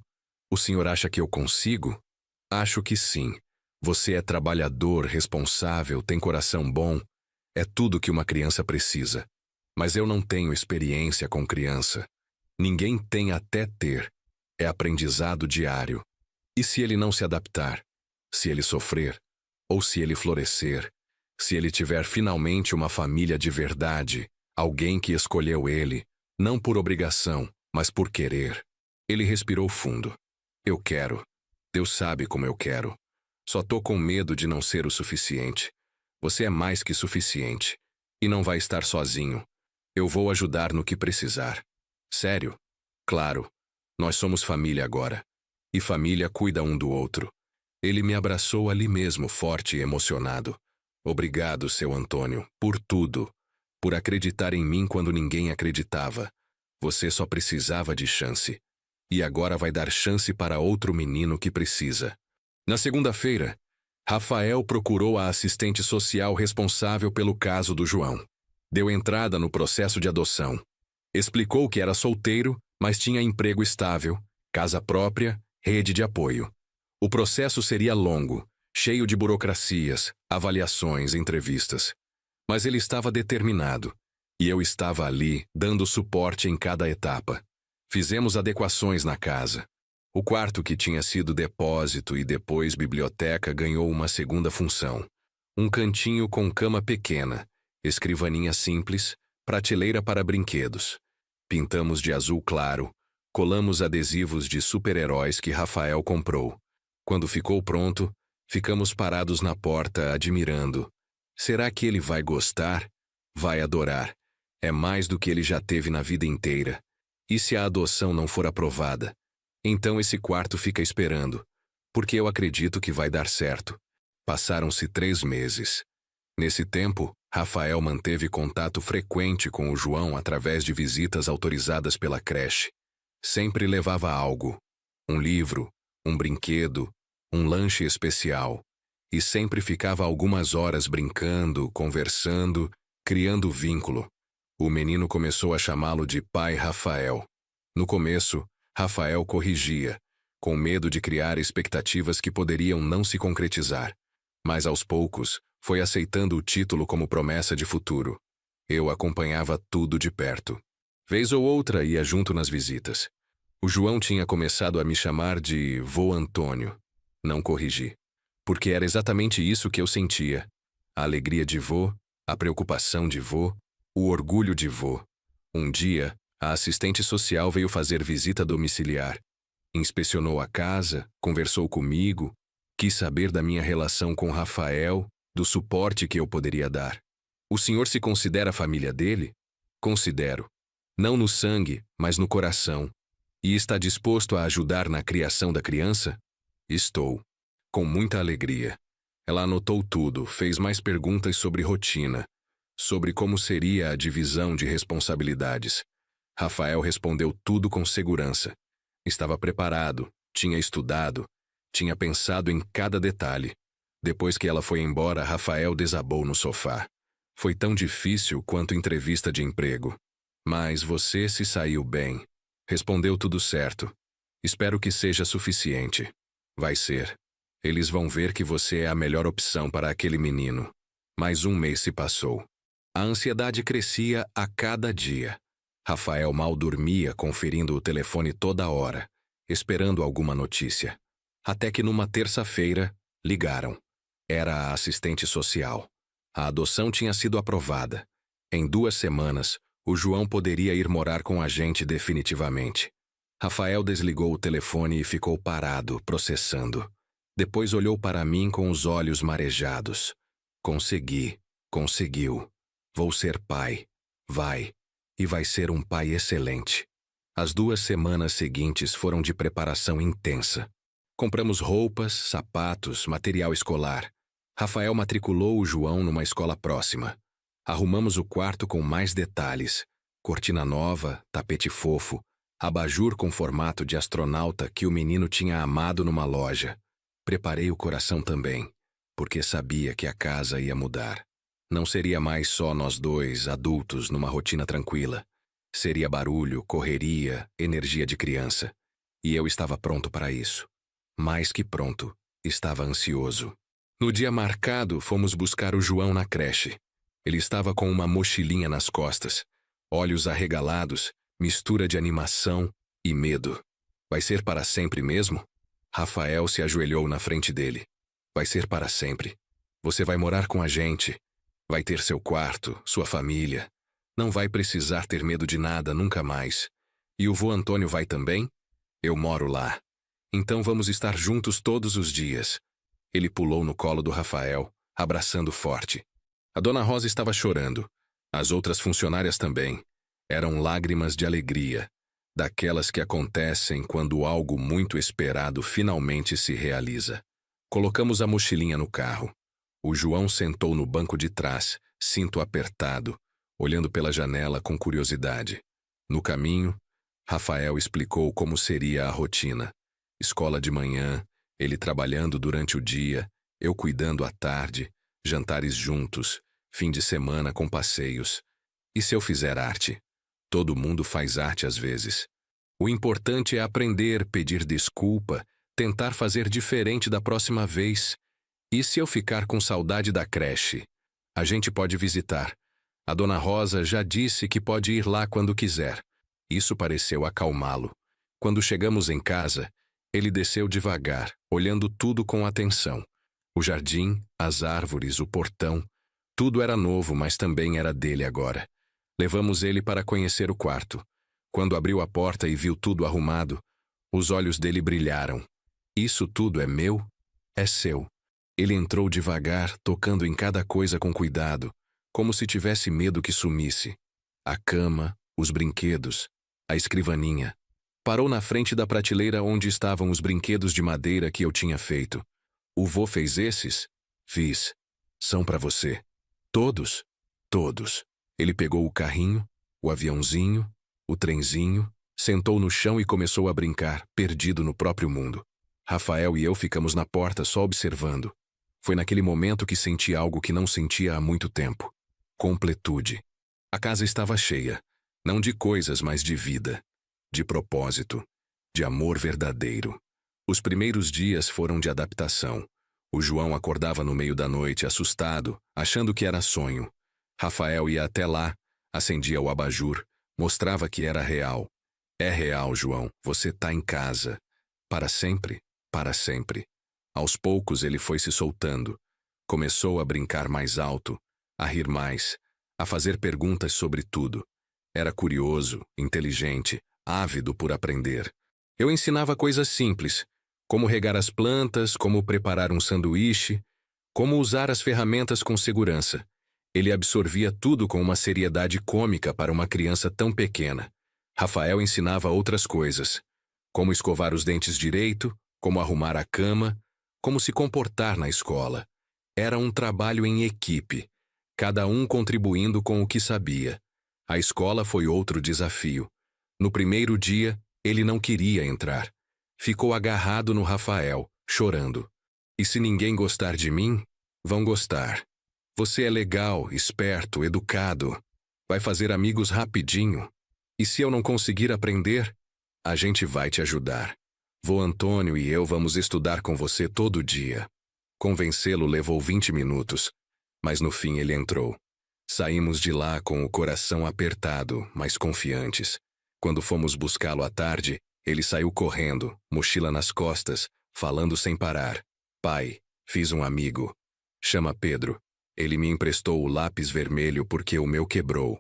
o senhor acha que eu consigo? Acho que sim. Você é trabalhador, responsável, tem coração bom. É tudo que uma criança precisa. Mas eu não tenho experiência com criança. Ninguém tem até ter. É aprendizado diário. E se ele não se adaptar? Se ele sofrer? Ou se ele florescer? Se ele tiver finalmente uma família de verdade, alguém que escolheu ele, não por obrigação, mas por querer. Ele respirou fundo. Eu quero. Deus sabe como eu quero. Só tô com medo de não ser o suficiente. Você é mais que suficiente. E não vai estar sozinho. Eu vou ajudar no que precisar. Sério? Claro. Nós somos família agora. E família cuida um do outro. Ele me abraçou ali mesmo, forte e emocionado. Obrigado, seu Antônio, por tudo. Por acreditar em mim quando ninguém acreditava. Você só precisava de chance. e agora vai dar chance para outro menino que precisa. Na segunda-feira, Rafael procurou a assistente social responsável pelo caso do João. Deu entrada no processo de adoção. Explicou que era solteiro, mas tinha emprego estável, casa própria, rede de apoio. O processo seria longo, cheio de burocracias, avaliações, entrevistas. Mas ele estava determinado, e eu estava ali, dando suporte em cada etapa. Fizemos adequações na casa. O quarto que tinha sido depósito e depois biblioteca ganhou uma segunda função. Um cantinho com cama pequena, escrivaninha simples, prateleira para brinquedos. Pintamos de azul claro, colamos adesivos de super-heróis que Rafael comprou. Quando ficou pronto, ficamos parados na porta admirando. Será que ele vai gostar? Vai adorar. É mais do que ele já teve na vida inteira. E se a adoção não for aprovada? Então esse quarto fica esperando, porque eu acredito que vai dar certo. Passaram-se 3 meses. Nesse tempo, Rafael manteve contato frequente com o João através de visitas autorizadas pela creche. Sempre levava algo: um livro, um brinquedo, um lanche especial. E sempre ficava algumas horas brincando, conversando, criando vínculo. O menino começou a chamá-lo de Pai Rafael. No começo, Rafael corrigia, com medo de criar expectativas que poderiam não se concretizar. Mas aos poucos, foi aceitando o título como promessa de futuro. Eu acompanhava tudo de perto. Vez ou outra ia junto nas visitas. O João tinha começado a me chamar de Vô Antônio. Não corrigi. Porque era exatamente isso que eu sentia. A alegria de vô, a preocupação de vô, o orgulho de vô. Um dia, a assistente social veio fazer visita domiciliar. Inspecionou a casa, conversou comigo, quis saber da minha relação com Rafael, do suporte que eu poderia dar. O senhor se considera a família dele? Considero. Não no sangue, mas no coração. E está disposto a ajudar na criação da criança? Estou. Com muita alegria. Ela anotou tudo, fez mais perguntas sobre rotina, sobre como seria a divisão de responsabilidades. Rafael respondeu tudo com segurança. Estava preparado, tinha estudado, tinha pensado em cada detalhe. Depois que ela foi embora, Rafael desabou no sofá. Foi tão difícil quanto entrevista de emprego. Mas você se saiu bem. Respondeu tudo certo. Espero que seja suficiente. Vai ser. Eles vão ver que você é a melhor opção para aquele menino. Mais 1 mês se passou. A ansiedade crescia a cada dia. Rafael mal dormia, conferindo o telefone toda hora, esperando alguma notícia. Até que numa terça-feira, ligaram. Era a assistente social. A adoção tinha sido aprovada. Em 2 semanas, o João poderia ir morar com a gente definitivamente. Rafael desligou o telefone e ficou parado, processando. Depois olhou para mim com os olhos marejados. Consegui. Conseguiu. Vou ser pai. Vai. E vai ser um pai excelente. As 2 semanas seguintes foram de preparação intensa. Compramos roupas, sapatos, material escolar. Rafael matriculou o João numa escola próxima. Arrumamos o quarto com mais detalhes. Cortina nova, tapete fofo, abajur com formato de astronauta que o menino tinha amado numa loja. Preparei o coração também, porque sabia que a casa ia mudar. Não seria mais só nós 2, adultos, numa rotina tranquila. Seria barulho, correria, energia de criança. E eu estava pronto para isso. Mais que pronto, estava ansioso. No dia marcado, fomos buscar o João na creche. Ele estava com uma mochilinha nas costas, olhos arregalados, mistura de animação e medo. Vai ser para sempre mesmo? Rafael se ajoelhou na frente dele. Vai ser para sempre. Você vai morar com a gente. Vai ter seu quarto, sua família. Não vai precisar ter medo de nada nunca mais. E o vô Antônio vai também? Eu moro lá. Então vamos estar juntos todos os dias. Ele pulou no colo do Rafael, abraçando forte. A dona Rosa estava chorando. As outras funcionárias também. Eram lágrimas de alegria, daquelas que acontecem quando algo muito esperado finalmente se realiza. Colocamos a mochilinha no carro. O João sentou no banco de trás, cinto apertado, olhando pela janela com curiosidade. No caminho, Rafael explicou como seria a rotina. Escola de manhã, ele trabalhando durante o dia, eu cuidando à tarde, jantares juntos, fim de semana com passeios. E se eu fizer arte? Todo mundo faz arte às vezes. O importante é aprender, pedir desculpa, tentar fazer diferente da próxima vez. E se eu ficar com saudade da creche? A gente pode visitar. A dona Rosa já disse que pode ir lá quando quiser. Isso pareceu acalmá-lo. Quando chegamos em casa, ele desceu devagar, olhando tudo com atenção. O jardim, as árvores, o portão. Tudo era novo, mas também era dele agora. Levamos ele para conhecer o quarto. Quando abriu a porta e viu tudo arrumado, os olhos dele brilharam. Isso tudo é meu? É seu. Ele entrou devagar, tocando em cada coisa com cuidado, como se tivesse medo que sumisse. A cama, os brinquedos, a escrivaninha. Parou na frente da prateleira onde estavam os brinquedos de madeira que eu tinha feito. O vô fez esses? Fiz. São para você. Todos? Todos. Ele pegou o carrinho, o aviãozinho, o trenzinho, sentou no chão e começou a brincar, perdido no próprio mundo. Rafael e eu ficamos na porta só observando. Foi naquele momento que senti algo que não sentia há muito tempo. Completude. A casa estava cheia, não de coisas, mas de vida, de propósito, de amor verdadeiro. Os primeiros dias foram de adaptação. O João acordava no meio da noite, assustado, achando que era sonho. Rafael ia até lá, acendia o abajur, mostrava que era real. É real, João, você tá em casa. Para sempre, para sempre. Aos poucos ele foi se soltando. Começou a brincar mais alto, a rir mais, a fazer perguntas sobre tudo. Era curioso, inteligente, ávido por aprender. Eu ensinava coisas simples, como regar as plantas, como preparar um sanduíche, como usar as ferramentas com segurança. Ele absorvia tudo com uma seriedade cômica para uma criança tão pequena. Rafael ensinava outras coisas, como escovar os dentes direito, como arrumar a cama, como se comportar na escola. Era um trabalho em equipe, cada um contribuindo com o que sabia. A escola foi outro desafio. No primeiro dia, ele não queria entrar. Ficou agarrado no Rafael, chorando. E se ninguém gostar de mim, vão gostar. Você é legal, esperto, educado. Vai fazer amigos rapidinho. E se eu não conseguir aprender, a gente vai te ajudar. Vô Antônio e eu vamos estudar com você todo dia. Convencê-lo levou 20 minutos, mas no fim ele entrou. Saímos de lá com o coração apertado, mas confiantes. Quando fomos buscá-lo à tarde, ele saiu correndo, mochila nas costas, falando sem parar. Pai, fiz um amigo. Chama Pedro. Ele me emprestou o lápis vermelho porque o meu quebrou.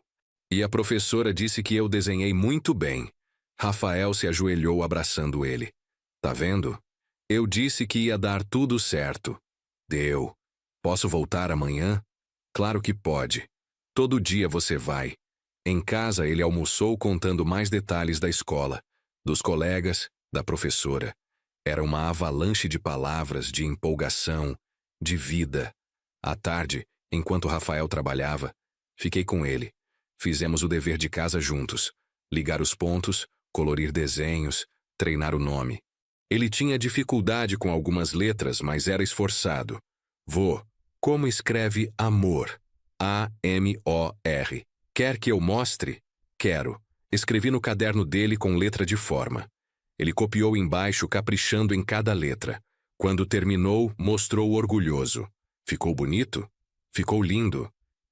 E a professora disse que eu desenhei muito bem. Rafael se ajoelhou abraçando ele. Tá vendo? Eu disse que ia dar tudo certo. Deu. Posso voltar amanhã? Claro que pode. Todo dia você vai. Em casa ele almoçou contando mais detalhes da escola, dos colegas, da professora. Era uma avalanche de palavras, de empolgação, de vida. À tarde, enquanto Rafael trabalhava, fiquei com ele. Fizemos o dever de casa juntos. Ligar os pontos, colorir desenhos, treinar o nome. Ele tinha dificuldade com algumas letras, mas era esforçado. Vô, como escreve amor? A-M-O-R. Quer que eu mostre? Quero. Escrevi no caderno dele com letra de forma. Ele copiou embaixo, caprichando em cada letra. Quando terminou, mostrou orgulhoso. Ficou bonito? Ficou lindo.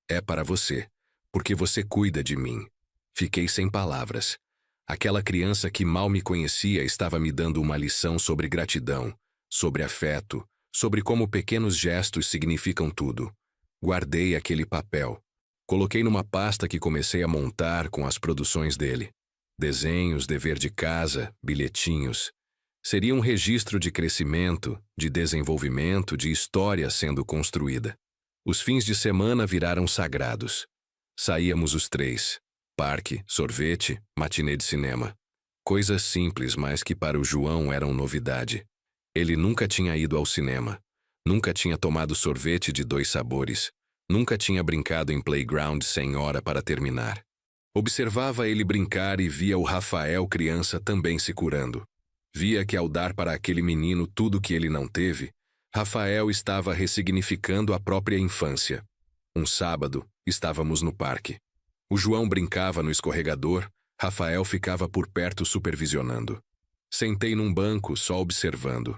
É para você, porque você cuida de mim. Fiquei sem palavras. Aquela criança que mal me conhecia estava me dando uma lição sobre gratidão, sobre afeto, sobre como pequenos gestos significam tudo. Guardei aquele papel. Coloquei numa pasta que comecei a montar com as produções dele. Desenhos, dever de casa, bilhetinhos. Seria um registro de crescimento, de desenvolvimento, de história sendo construída. Os fins de semana viraram sagrados. Saíamos os três. Parque, sorvete, matinê de cinema. Coisas simples, mas que para o João eram novidade. Ele nunca tinha ido ao cinema. Nunca tinha tomado sorvete de 2 sabores. Nunca tinha brincado em playground sem hora para terminar. Observava ele brincar e via o Rafael criança também se curando. Via que ao dar para aquele menino tudo que ele não teve, Rafael estava ressignificando a própria infância. Um sábado, estávamos no parque. O João brincava no escorregador, Rafael ficava por perto supervisionando. Sentei num banco só observando.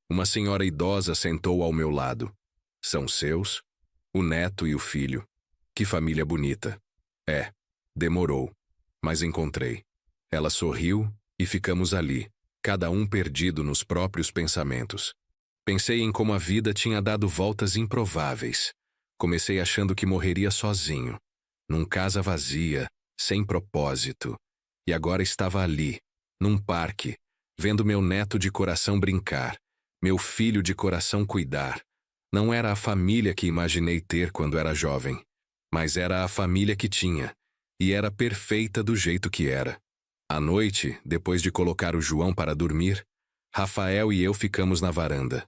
Uma senhora idosa sentou ao meu lado. São seus? O neto e o filho. Que família bonita. É, demorou, mas encontrei. Ela sorriu e ficamos ali, cada um perdido nos próprios pensamentos. Pensei em como a vida tinha dado voltas improváveis. Comecei achando que morreria sozinho, num casa vazia, sem propósito. E agora estava ali, num parque, vendo meu neto de coração brincar, meu filho de coração cuidar. Não era a família que imaginei ter quando era jovem, mas era a família que tinha, e era perfeita do jeito que era. À noite, depois de colocar o João para dormir, Rafael e eu ficamos na varanda.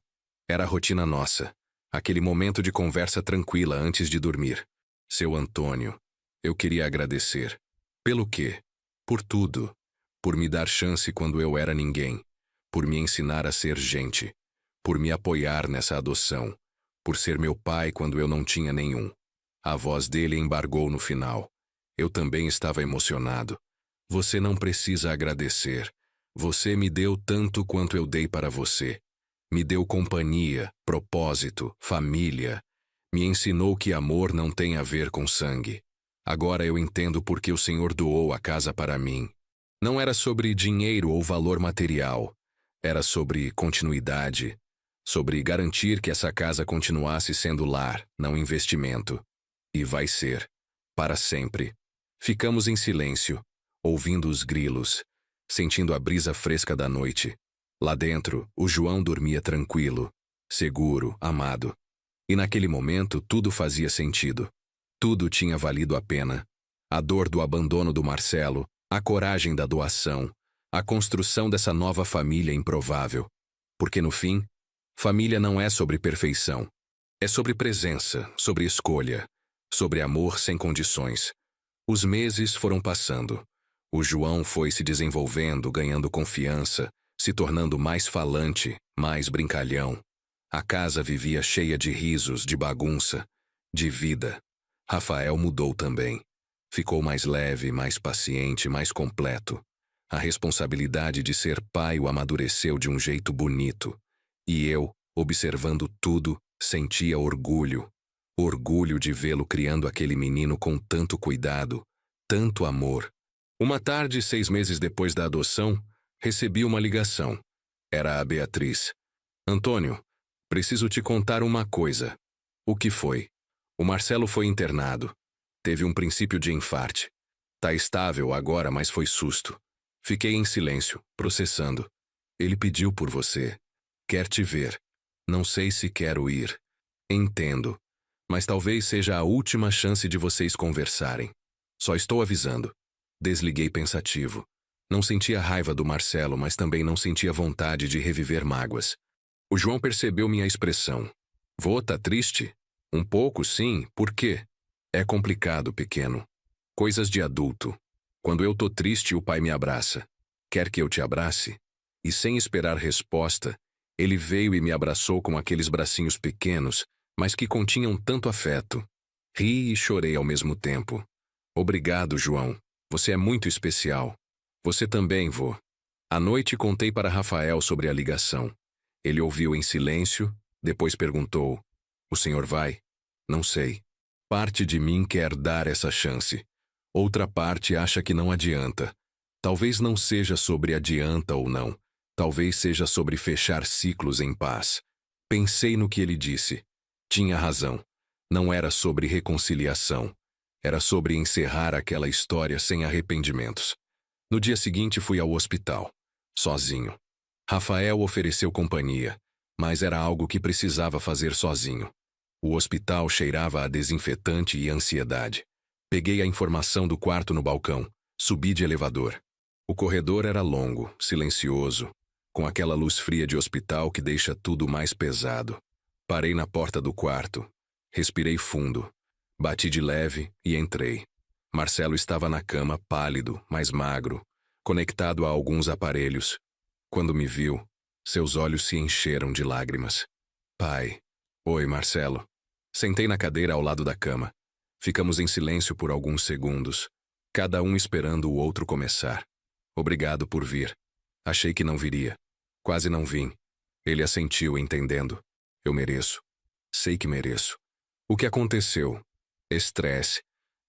Era a rotina nossa, aquele momento de conversa tranquila antes de dormir. Seu Antônio, eu queria agradecer. Pelo quê? Por tudo. Por me dar chance quando eu era ninguém. Por me ensinar a ser gente. Por me apoiar nessa adoção. Por ser meu pai quando eu não tinha nenhum. A voz dele embargou no final. Eu também estava emocionado. Você não precisa agradecer. Você me deu tanto quanto eu dei para você. Me deu companhia, propósito, família. Me ensinou que amor não tem a ver com sangue. Agora eu entendo por que o Senhor doou a casa para mim. Não era sobre dinheiro ou valor material. Era sobre continuidade. Sobre garantir que essa casa continuasse sendo lar, não investimento. E vai ser. Para sempre. Ficamos em silêncio, ouvindo os grilos, sentindo a brisa fresca da noite. Lá dentro, o João dormia tranquilo, seguro, amado. E naquele momento tudo fazia sentido. Tudo tinha valido a pena. A dor do abandono do Marcelo, a coragem da doação, a construção dessa nova família improvável. Porque no fim, família não é sobre perfeição. É sobre presença, sobre escolha, sobre amor sem condições. Os meses foram passando. O João foi se desenvolvendo, ganhando confiança, se tornando mais falante, mais brincalhão. A casa vivia cheia de risos, de bagunça, de vida. Rafael mudou também. Ficou mais leve, mais paciente, mais completo. A responsabilidade de ser pai o amadureceu de um jeito bonito. E eu, observando tudo, sentia orgulho. Orgulho de vê-lo criando aquele menino com tanto cuidado, tanto amor. Uma tarde, 6 meses depois da adoção, recebi uma ligação. Era a Beatriz. Antônio, preciso te contar uma coisa. O que foi? O Marcelo foi internado. Teve um princípio de infarte. Tá estável agora, mas foi susto. Fiquei em silêncio, processando. Ele pediu por você. Quer te ver. Não sei se quero ir. Entendo. Mas talvez seja a última chance de vocês conversarem. Só estou avisando. Desliguei pensativo. Não sentia raiva do Marcelo, mas também não sentia vontade de reviver mágoas. O João percebeu minha expressão. Vô, tá triste? Um pouco, sim. Por quê? É complicado, pequeno. Coisas de adulto. Quando eu tô triste, o pai me abraça. Quer que eu te abrace? E sem esperar resposta, ele veio e me abraçou com aqueles bracinhos pequenos, mas que continham tanto afeto. Ri e chorei ao mesmo tempo. Obrigado, João. Você é muito especial. Você também, vô. À noite contei para Rafael sobre a ligação. Ele ouviu em silêncio, depois perguntou: O senhor vai? Não sei. Parte de mim quer dar essa chance. Outra parte acha que não adianta. Talvez não seja sobre adianta ou não. Talvez seja sobre fechar ciclos em paz. Pensei no que ele disse. Tinha razão. Não era sobre reconciliação. Era sobre encerrar aquela história sem arrependimentos. No dia seguinte fui ao hospital. Sozinho. Rafael ofereceu companhia, mas era algo que precisava fazer sozinho. O hospital cheirava a desinfetante e ansiedade. Peguei a informação do quarto no balcão. Subi de elevador. O corredor era longo, silencioso, com aquela luz fria de hospital que deixa tudo mais pesado. Parei na porta do quarto. Respirei fundo. Bati de leve e entrei. Marcelo estava na cama, pálido, mais magro, conectado a alguns aparelhos. Quando me viu, seus olhos se encheram de lágrimas. Pai. Oi, Marcelo. Sentei na cadeira ao lado da cama. Ficamos em silêncio por alguns segundos, cada um esperando o outro começar. Obrigado por vir. Achei que não viria. Quase não vim. Ele assentiu, entendendo. Eu mereço. Sei que mereço. O que aconteceu? Estresse.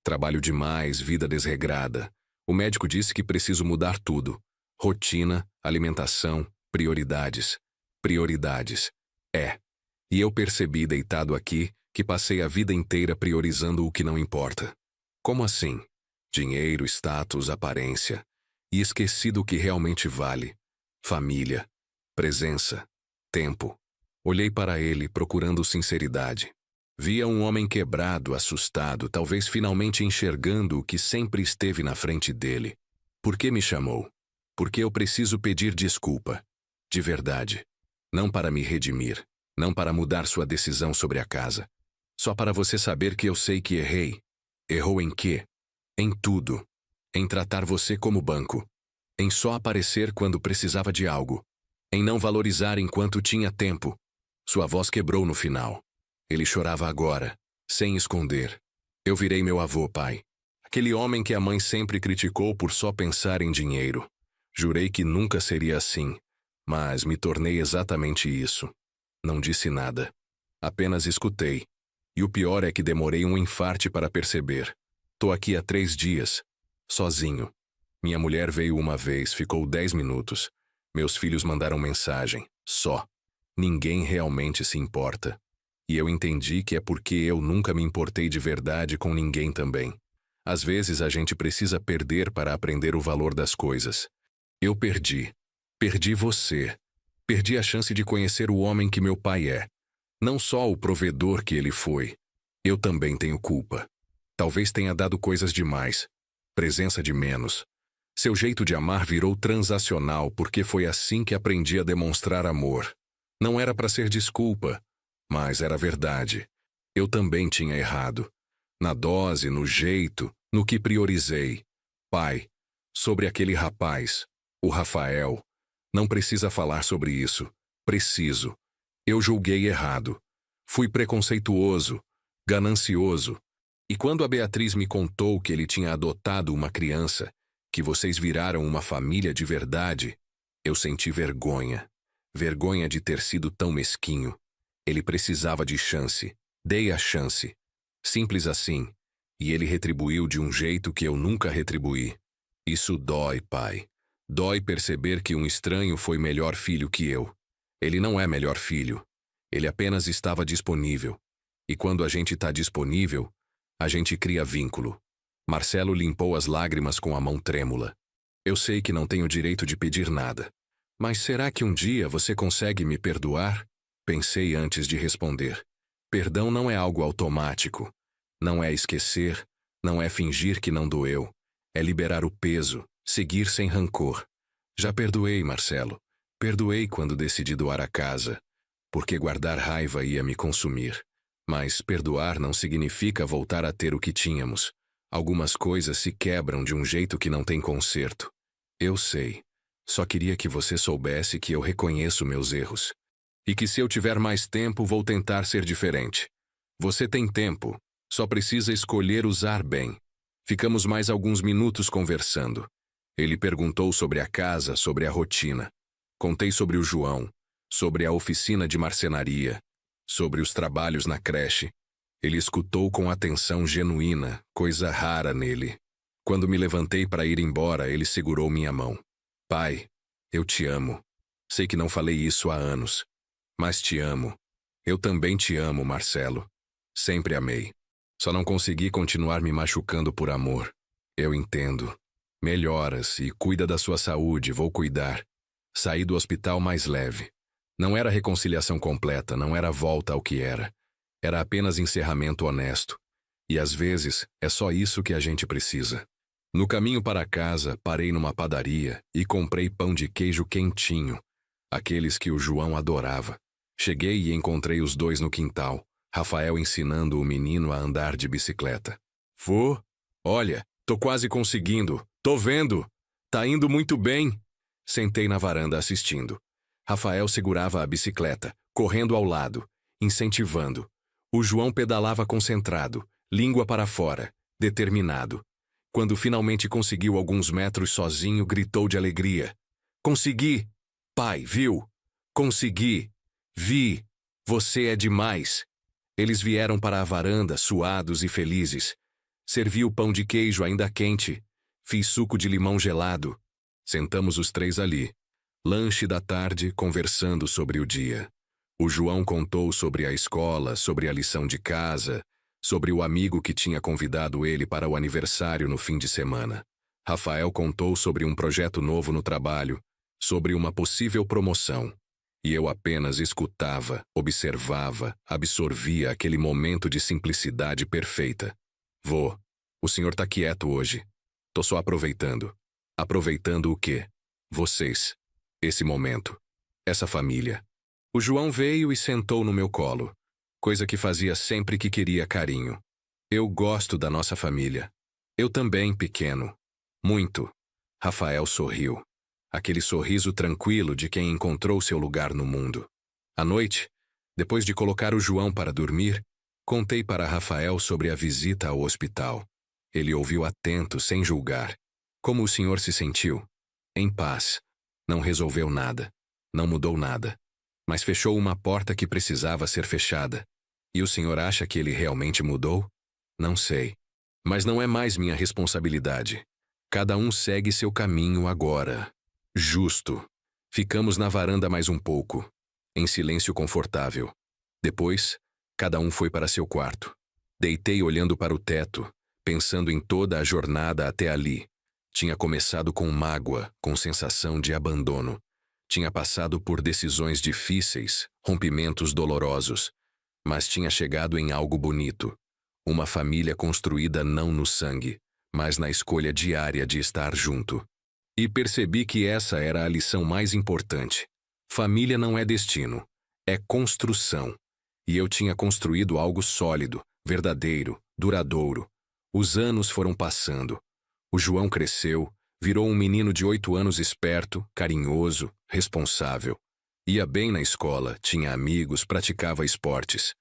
Trabalho demais, vida desregrada. O médico disse que preciso mudar tudo. Rotina, alimentação, prioridades. Prioridades. E eu percebi, deitado aqui, que passei a vida inteira priorizando o que não importa. Como assim? Dinheiro, status, aparência. E esqueci do que realmente vale. Família. Presença. Tempo. Olhei para ele, procurando sinceridade. Via um homem quebrado, assustado, talvez finalmente enxergando o que sempre esteve na frente dele. Por que me chamou? Porque eu preciso pedir desculpa. De verdade. Não para me redimir. Não para mudar sua decisão sobre a casa. Só para você saber que eu sei que errei. Errou em quê? Em tudo. Em tratar você como banco. Em só aparecer quando precisava de algo. Em não valorizar enquanto tinha tempo. Sua voz quebrou no final. Ele chorava agora, sem esconder. Eu virei meu avô, pai. Aquele homem que a mãe sempre criticou por só pensar em dinheiro. Jurei que nunca seria assim, mas me tornei exatamente isso. Não disse nada. Apenas escutei. E o pior é que demorei um infarte para perceber. Tô aqui há 3 dias. Sozinho. Minha mulher veio uma vez, ficou 10 minutos. Meus filhos mandaram mensagem. Só. Ninguém realmente se importa. E eu entendi que é porque eu nunca me importei de verdade com ninguém também. Às vezes a gente precisa perder para aprender o valor das coisas. Eu perdi. Perdi você. Perdi a chance de conhecer o homem que meu pai é. Não só o provedor que ele foi. Eu também tenho culpa. Talvez tenha dado coisas demais. Presença de menos. Seu jeito de amar virou transacional porque foi assim que aprendi a demonstrar amor. Não era para ser desculpa, mas era verdade. Eu também tinha errado. Na dose, no jeito, no que priorizei. Pai, sobre aquele rapaz, o Rafael. Não precisa falar sobre isso. Preciso. Eu julguei errado. Fui preconceituoso, ganancioso. E quando a Beatriz me contou que ele tinha adotado uma criança, que vocês viraram uma família de verdade, eu senti vergonha. Vergonha de ter sido tão mesquinho. Ele precisava de chance. Dei a chance. Simples assim. E ele retribuiu de um jeito que eu nunca retribuí. Isso dói, pai. Dói perceber que um estranho foi melhor filho que eu. Ele não é melhor filho. Ele apenas estava disponível. E quando a gente está disponível, a gente cria vínculo. Marcelo limpou as lágrimas com a mão trêmula. Eu sei que não tenho direito de pedir nada. Mas será que um dia você consegue me perdoar? Pensei antes de responder. Perdão não é algo automático. Não é esquecer, não é fingir que não doeu. É liberar o peso, seguir sem rancor. Já perdoei, Marcelo. Perdoei quando decidi doar a casa, porque guardar raiva ia me consumir. Mas perdoar não significa voltar a ter o que tínhamos. Algumas coisas se quebram de um jeito que não tem conserto. Eu sei. Só queria que você soubesse que eu reconheço meus erros. E que se eu tiver mais tempo, vou tentar ser diferente. Você tem tempo, só precisa escolher usar bem. Ficamos mais alguns minutos conversando. Ele perguntou sobre a casa, sobre a rotina. Contei sobre o João, sobre a oficina de marcenaria, sobre os trabalhos na creche. Ele escutou com atenção genuína, coisa rara nele. Quando me levantei para ir embora, ele segurou minha mão. Pai, eu te amo. Sei que não falei isso há anos. Mas te amo. Eu também te amo, Marcelo. Sempre amei. Só não consegui continuar me machucando por amor. Eu entendo. Melhoras e cuida da sua saúde, vou cuidar. Saí do hospital mais leve. Não era reconciliação completa, não era volta ao que era. Era apenas encerramento honesto. E às vezes é só isso que a gente precisa. No caminho para casa, parei numa padaria e comprei pão de queijo quentinho, aqueles que o João adorava. Cheguei e encontrei os dois no quintal, Rafael ensinando o menino a andar de bicicleta. Vô, olha, Tô quase conseguindo. Tô vendo. Tá indo muito bem. Sentei na varanda assistindo. Rafael segurava a bicicleta, correndo ao lado, incentivando. O João pedalava concentrado, língua para fora, determinado. Quando finalmente conseguiu alguns metros sozinho, gritou de alegria. Consegui! Pai, viu? Consegui! Vi! Você é demais! Eles vieram para a varanda, suados e felizes. Servi o pão de queijo ainda quente. Fiz suco de limão gelado. Sentamos os três ali. Lanche da tarde, conversando sobre o dia. O João contou sobre a escola, sobre a lição de casa, sobre o amigo que tinha convidado ele para o aniversário no fim de semana. Rafael contou sobre um projeto novo no trabalho, sobre uma possível promoção. E eu apenas escutava, observava, absorvia aquele momento de simplicidade perfeita. Vô, o senhor tá quieto hoje. Tô só aproveitando. Aproveitando o quê? Vocês. Esse momento. Essa família. O João veio e sentou no meu colo. Coisa que fazia sempre que queria carinho. Eu gosto da nossa família. Eu também, pequeno. Muito. Rafael sorriu. Aquele sorriso tranquilo de quem encontrou seu lugar no mundo. À noite, depois de colocar o João para dormir, contei para Rafael sobre a visita ao hospital. Ele ouviu atento, sem julgar. Como o senhor se sentiu? Em paz. Não resolveu nada. Não mudou nada. Mas fechou uma porta que precisava ser fechada. E o senhor acha que ele realmente mudou? Não sei. Mas não é mais minha responsabilidade. Cada um segue seu caminho agora. Justo. Ficamos na varanda mais um pouco, em silêncio confortável. Depois, cada um foi para seu quarto. Deitei olhando para o teto, pensando em toda a jornada até ali. Tinha começado com mágoa, com sensação de abandono. Tinha passado por decisões difíceis, rompimentos dolorosos, mas tinha chegado em algo bonito. Uma família construída não no sangue, mas na escolha diária de estar junto. E percebi que essa era a lição mais importante. Família não é destino, é construção. E eu tinha construído algo sólido, verdadeiro, duradouro. Os anos foram passando. O João cresceu, virou um menino de 8 anos esperto, carinhoso, responsável. Ia bem na escola, tinha amigos, praticava esportes.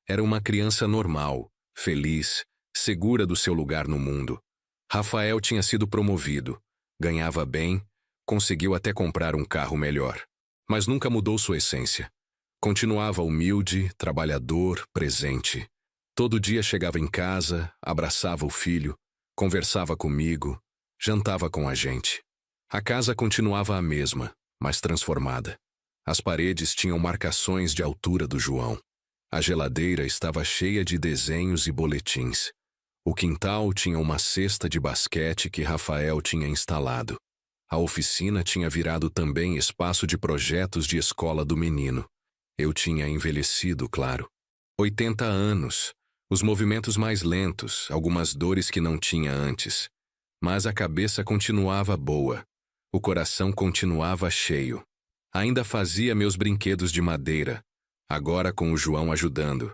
Era uma criança normal, feliz, segura do seu lugar no mundo. Rafael tinha sido promovido. Ganhava bem, conseguiu até comprar um carro melhor. Mas nunca mudou sua essência. Continuava humilde, trabalhador, presente. Todo dia chegava em casa, abraçava o filho, conversava comigo, jantava com a gente. A casa continuava a mesma, mas transformada. As paredes tinham marcações de altura do João. A geladeira estava cheia de desenhos e boletins. O quintal tinha uma cesta de basquete que Rafael tinha instalado. A oficina tinha virado também espaço de projetos de escola do menino. Eu tinha envelhecido, claro. 80 anos, os movimentos mais lentos, algumas dores que não tinha antes. Mas a cabeça continuava boa. O coração continuava cheio. Ainda fazia meus brinquedos de madeira, agora com o João ajudando.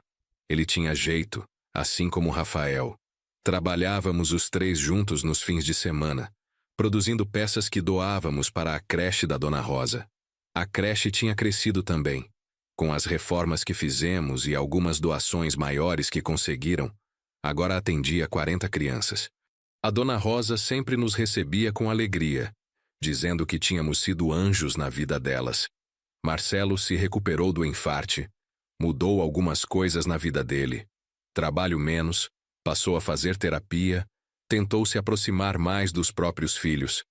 Ele tinha jeito, assim como Rafael. Trabalhávamos os três juntos nos fins de semana, produzindo peças que doávamos para a creche da Dona Rosa. A creche tinha crescido também. Com as reformas que fizemos e algumas doações maiores que conseguiram, agora atendia 40 crianças. A Dona Rosa sempre nos recebia com alegria, dizendo que tínhamos sido anjos na vida delas. Marcelo se recuperou do infarte, mudou algumas coisas na vida dele. Trabalho menos, passou a fazer terapia, tentou se aproximar mais dos próprios filhos.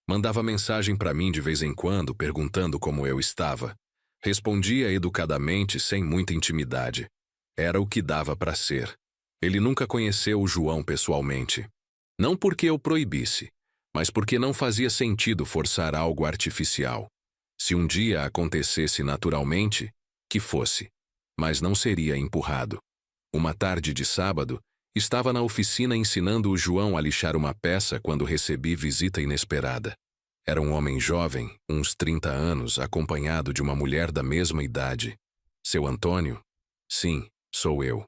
Mandava mensagem para mim de vez em quando, perguntando como eu estava. Respondia educadamente, sem muita intimidade. Era o que dava para ser. Ele nunca conheceu o João pessoalmente. Não porque eu proibisse, mas porque não fazia sentido forçar algo artificial. Se um dia acontecesse naturalmente, que fosse. Mas não seria empurrado. Uma tarde de sábado, estava na oficina ensinando o João a lixar uma peça quando recebi visita inesperada. Era um homem jovem, uns 30 anos, acompanhado de uma mulher da mesma idade. Seu Antônio? Sim, sou eu.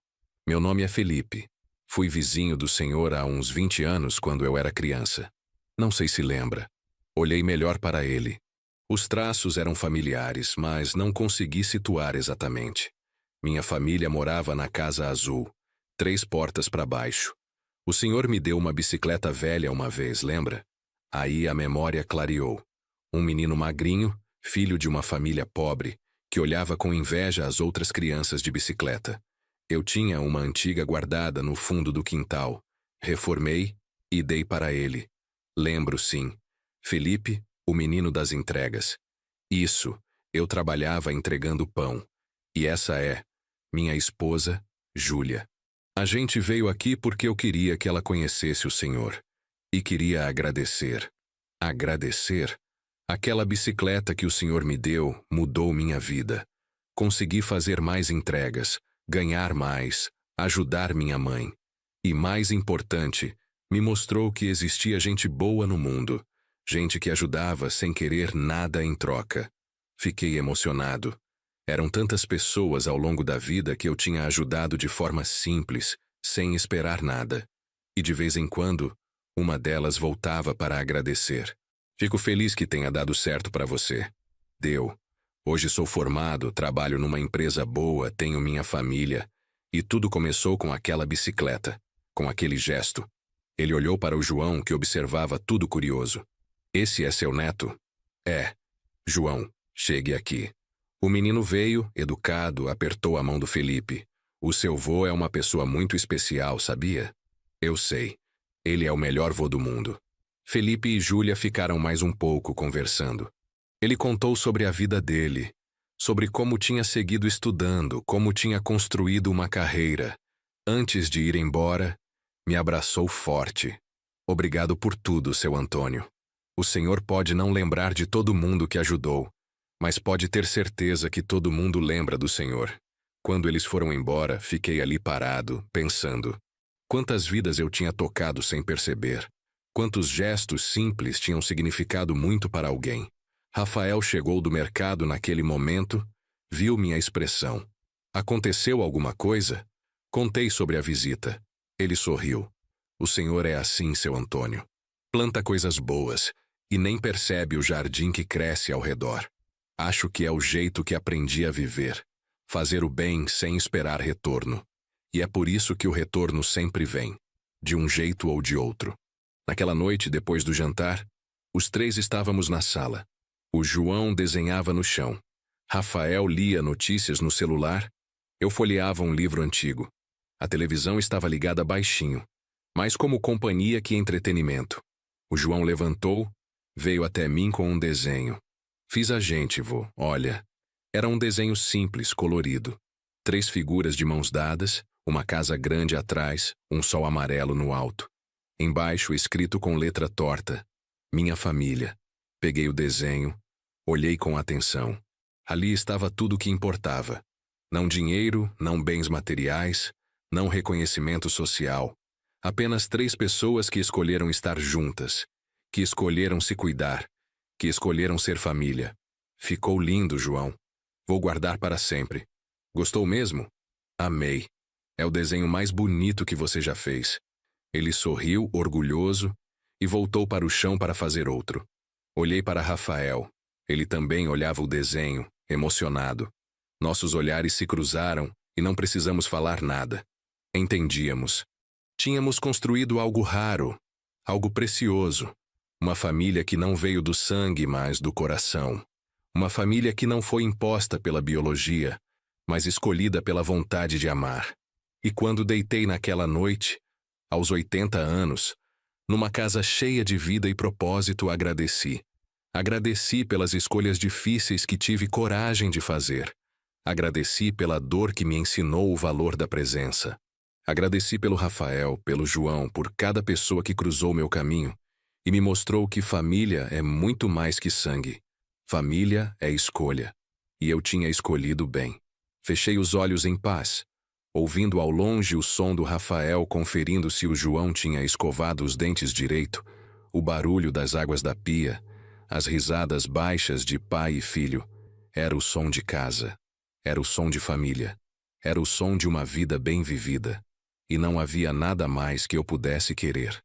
Meu nome é Felipe. Fui vizinho do senhor há uns 20 anos quando eu era criança. Não sei se lembra. Olhei melhor para ele. Os traços eram familiares, mas não consegui situar exatamente. Minha família morava na Casa Azul, 3 portas para baixo. O senhor me deu uma bicicleta velha uma vez, lembra? Aí a memória clareou. Um menino magrinho, filho de uma família pobre, que olhava com inveja as outras crianças de bicicleta. Eu tinha uma antiga guardada no fundo do quintal. Reformei e dei para ele. Lembro, sim. Felipe, o menino das entregas. Isso, eu trabalhava entregando pão. E essa é minha esposa, Júlia. A gente veio aqui porque eu queria que ela conhecesse o Senhor. E queria agradecer. Agradecer? Aquela bicicleta que o Senhor me deu mudou minha vida. Consegui fazer mais entregas, ganhar mais, ajudar minha mãe. E mais importante, me mostrou que existia gente boa no mundo. Gente que ajudava sem querer nada em troca. Fiquei emocionado. Eram tantas pessoas ao longo da vida que eu tinha ajudado de forma simples, sem esperar nada. E de vez em quando, uma delas voltava para agradecer. Fico feliz que tenha dado certo para você. Deu. Hoje sou formado, trabalho numa empresa boa, tenho minha família. E tudo começou com aquela bicicleta, com aquele gesto. Ele olhou para o João, que observava tudo curioso. Esse é seu neto? É. João, chegue aqui. O menino veio, educado, apertou a mão do Felipe. O seu vô é uma pessoa muito especial, sabia? Eu sei. Ele é o melhor vô do mundo. Felipe e Júlia ficaram mais um pouco conversando. Ele contou sobre a vida dele, sobre como tinha seguido estudando, como tinha construído uma carreira. Antes de ir embora, me abraçou forte. Obrigado por tudo, seu Antônio. O senhor pode não lembrar de todo mundo que ajudou, mas pode ter certeza que todo mundo lembra do senhor. Quando eles foram embora, fiquei ali parado, pensando. Quantas vidas eu tinha tocado sem perceber. Quantos gestos simples tinham significado muito para alguém. Rafael chegou do mercado naquele momento, viu minha expressão. Aconteceu alguma coisa? Contei sobre a visita. Ele sorriu. O senhor é assim, seu Antônio. Planta coisas boas e nem percebe o jardim que cresce ao redor. Acho que é o jeito que aprendi a viver. Fazer o bem sem esperar retorno. E é por isso que o retorno sempre vem, de um jeito ou de outro. Naquela noite, depois do jantar, os 3 estávamos na sala. O João desenhava no chão. Rafael lia notícias no celular. Eu folheava um livro antigo. A televisão estava ligada baixinho, mais como companhia que entretenimento. O João levantou, veio até mim com um desenho. Fiz a gente, vô, olha. Era um desenho simples, colorido. 3 figuras de mãos dadas, uma casa grande atrás, um sol amarelo no alto. Embaixo, escrito com letra torta, minha família. Peguei o desenho, olhei com atenção. Ali estava tudo o que importava. Não dinheiro, não bens materiais, não reconhecimento social. Apenas 3 pessoas que escolheram estar juntas, que escolheram se cuidar, que escolheram ser família. Ficou lindo, João. Vou guardar para sempre. Gostou mesmo? Amei. É o desenho mais bonito que você já fez. Ele sorriu, orgulhoso, e voltou para o chão para fazer outro. Olhei para Rafael. Ele também olhava o desenho, emocionado. Nossos olhares se cruzaram e não precisamos falar nada. Entendíamos. Tínhamos construído algo raro, algo precioso. Uma família que não veio do sangue, mas do coração. Uma família que não foi imposta pela biologia, mas escolhida pela vontade de amar. E quando deitei naquela noite, aos 80 anos, numa casa cheia de vida e propósito, agradeci. Agradeci pelas escolhas difíceis que tive coragem de fazer. Agradeci pela dor que me ensinou o valor da presença. Agradeci pelo Rafael, pelo João, por cada pessoa que cruzou meu caminho e me mostrou que família é muito mais que sangue. Família é escolha. E eu tinha escolhido bem. Fechei os olhos em paz, ouvindo ao longe o som do Rafael conferindo se o João tinha escovado os dentes direito, o barulho das águas da pia, as risadas baixas de pai e filho. Era o som de casa. Era o som de família. Era o som de uma vida bem vivida. e não havia nada mais que eu pudesse querer.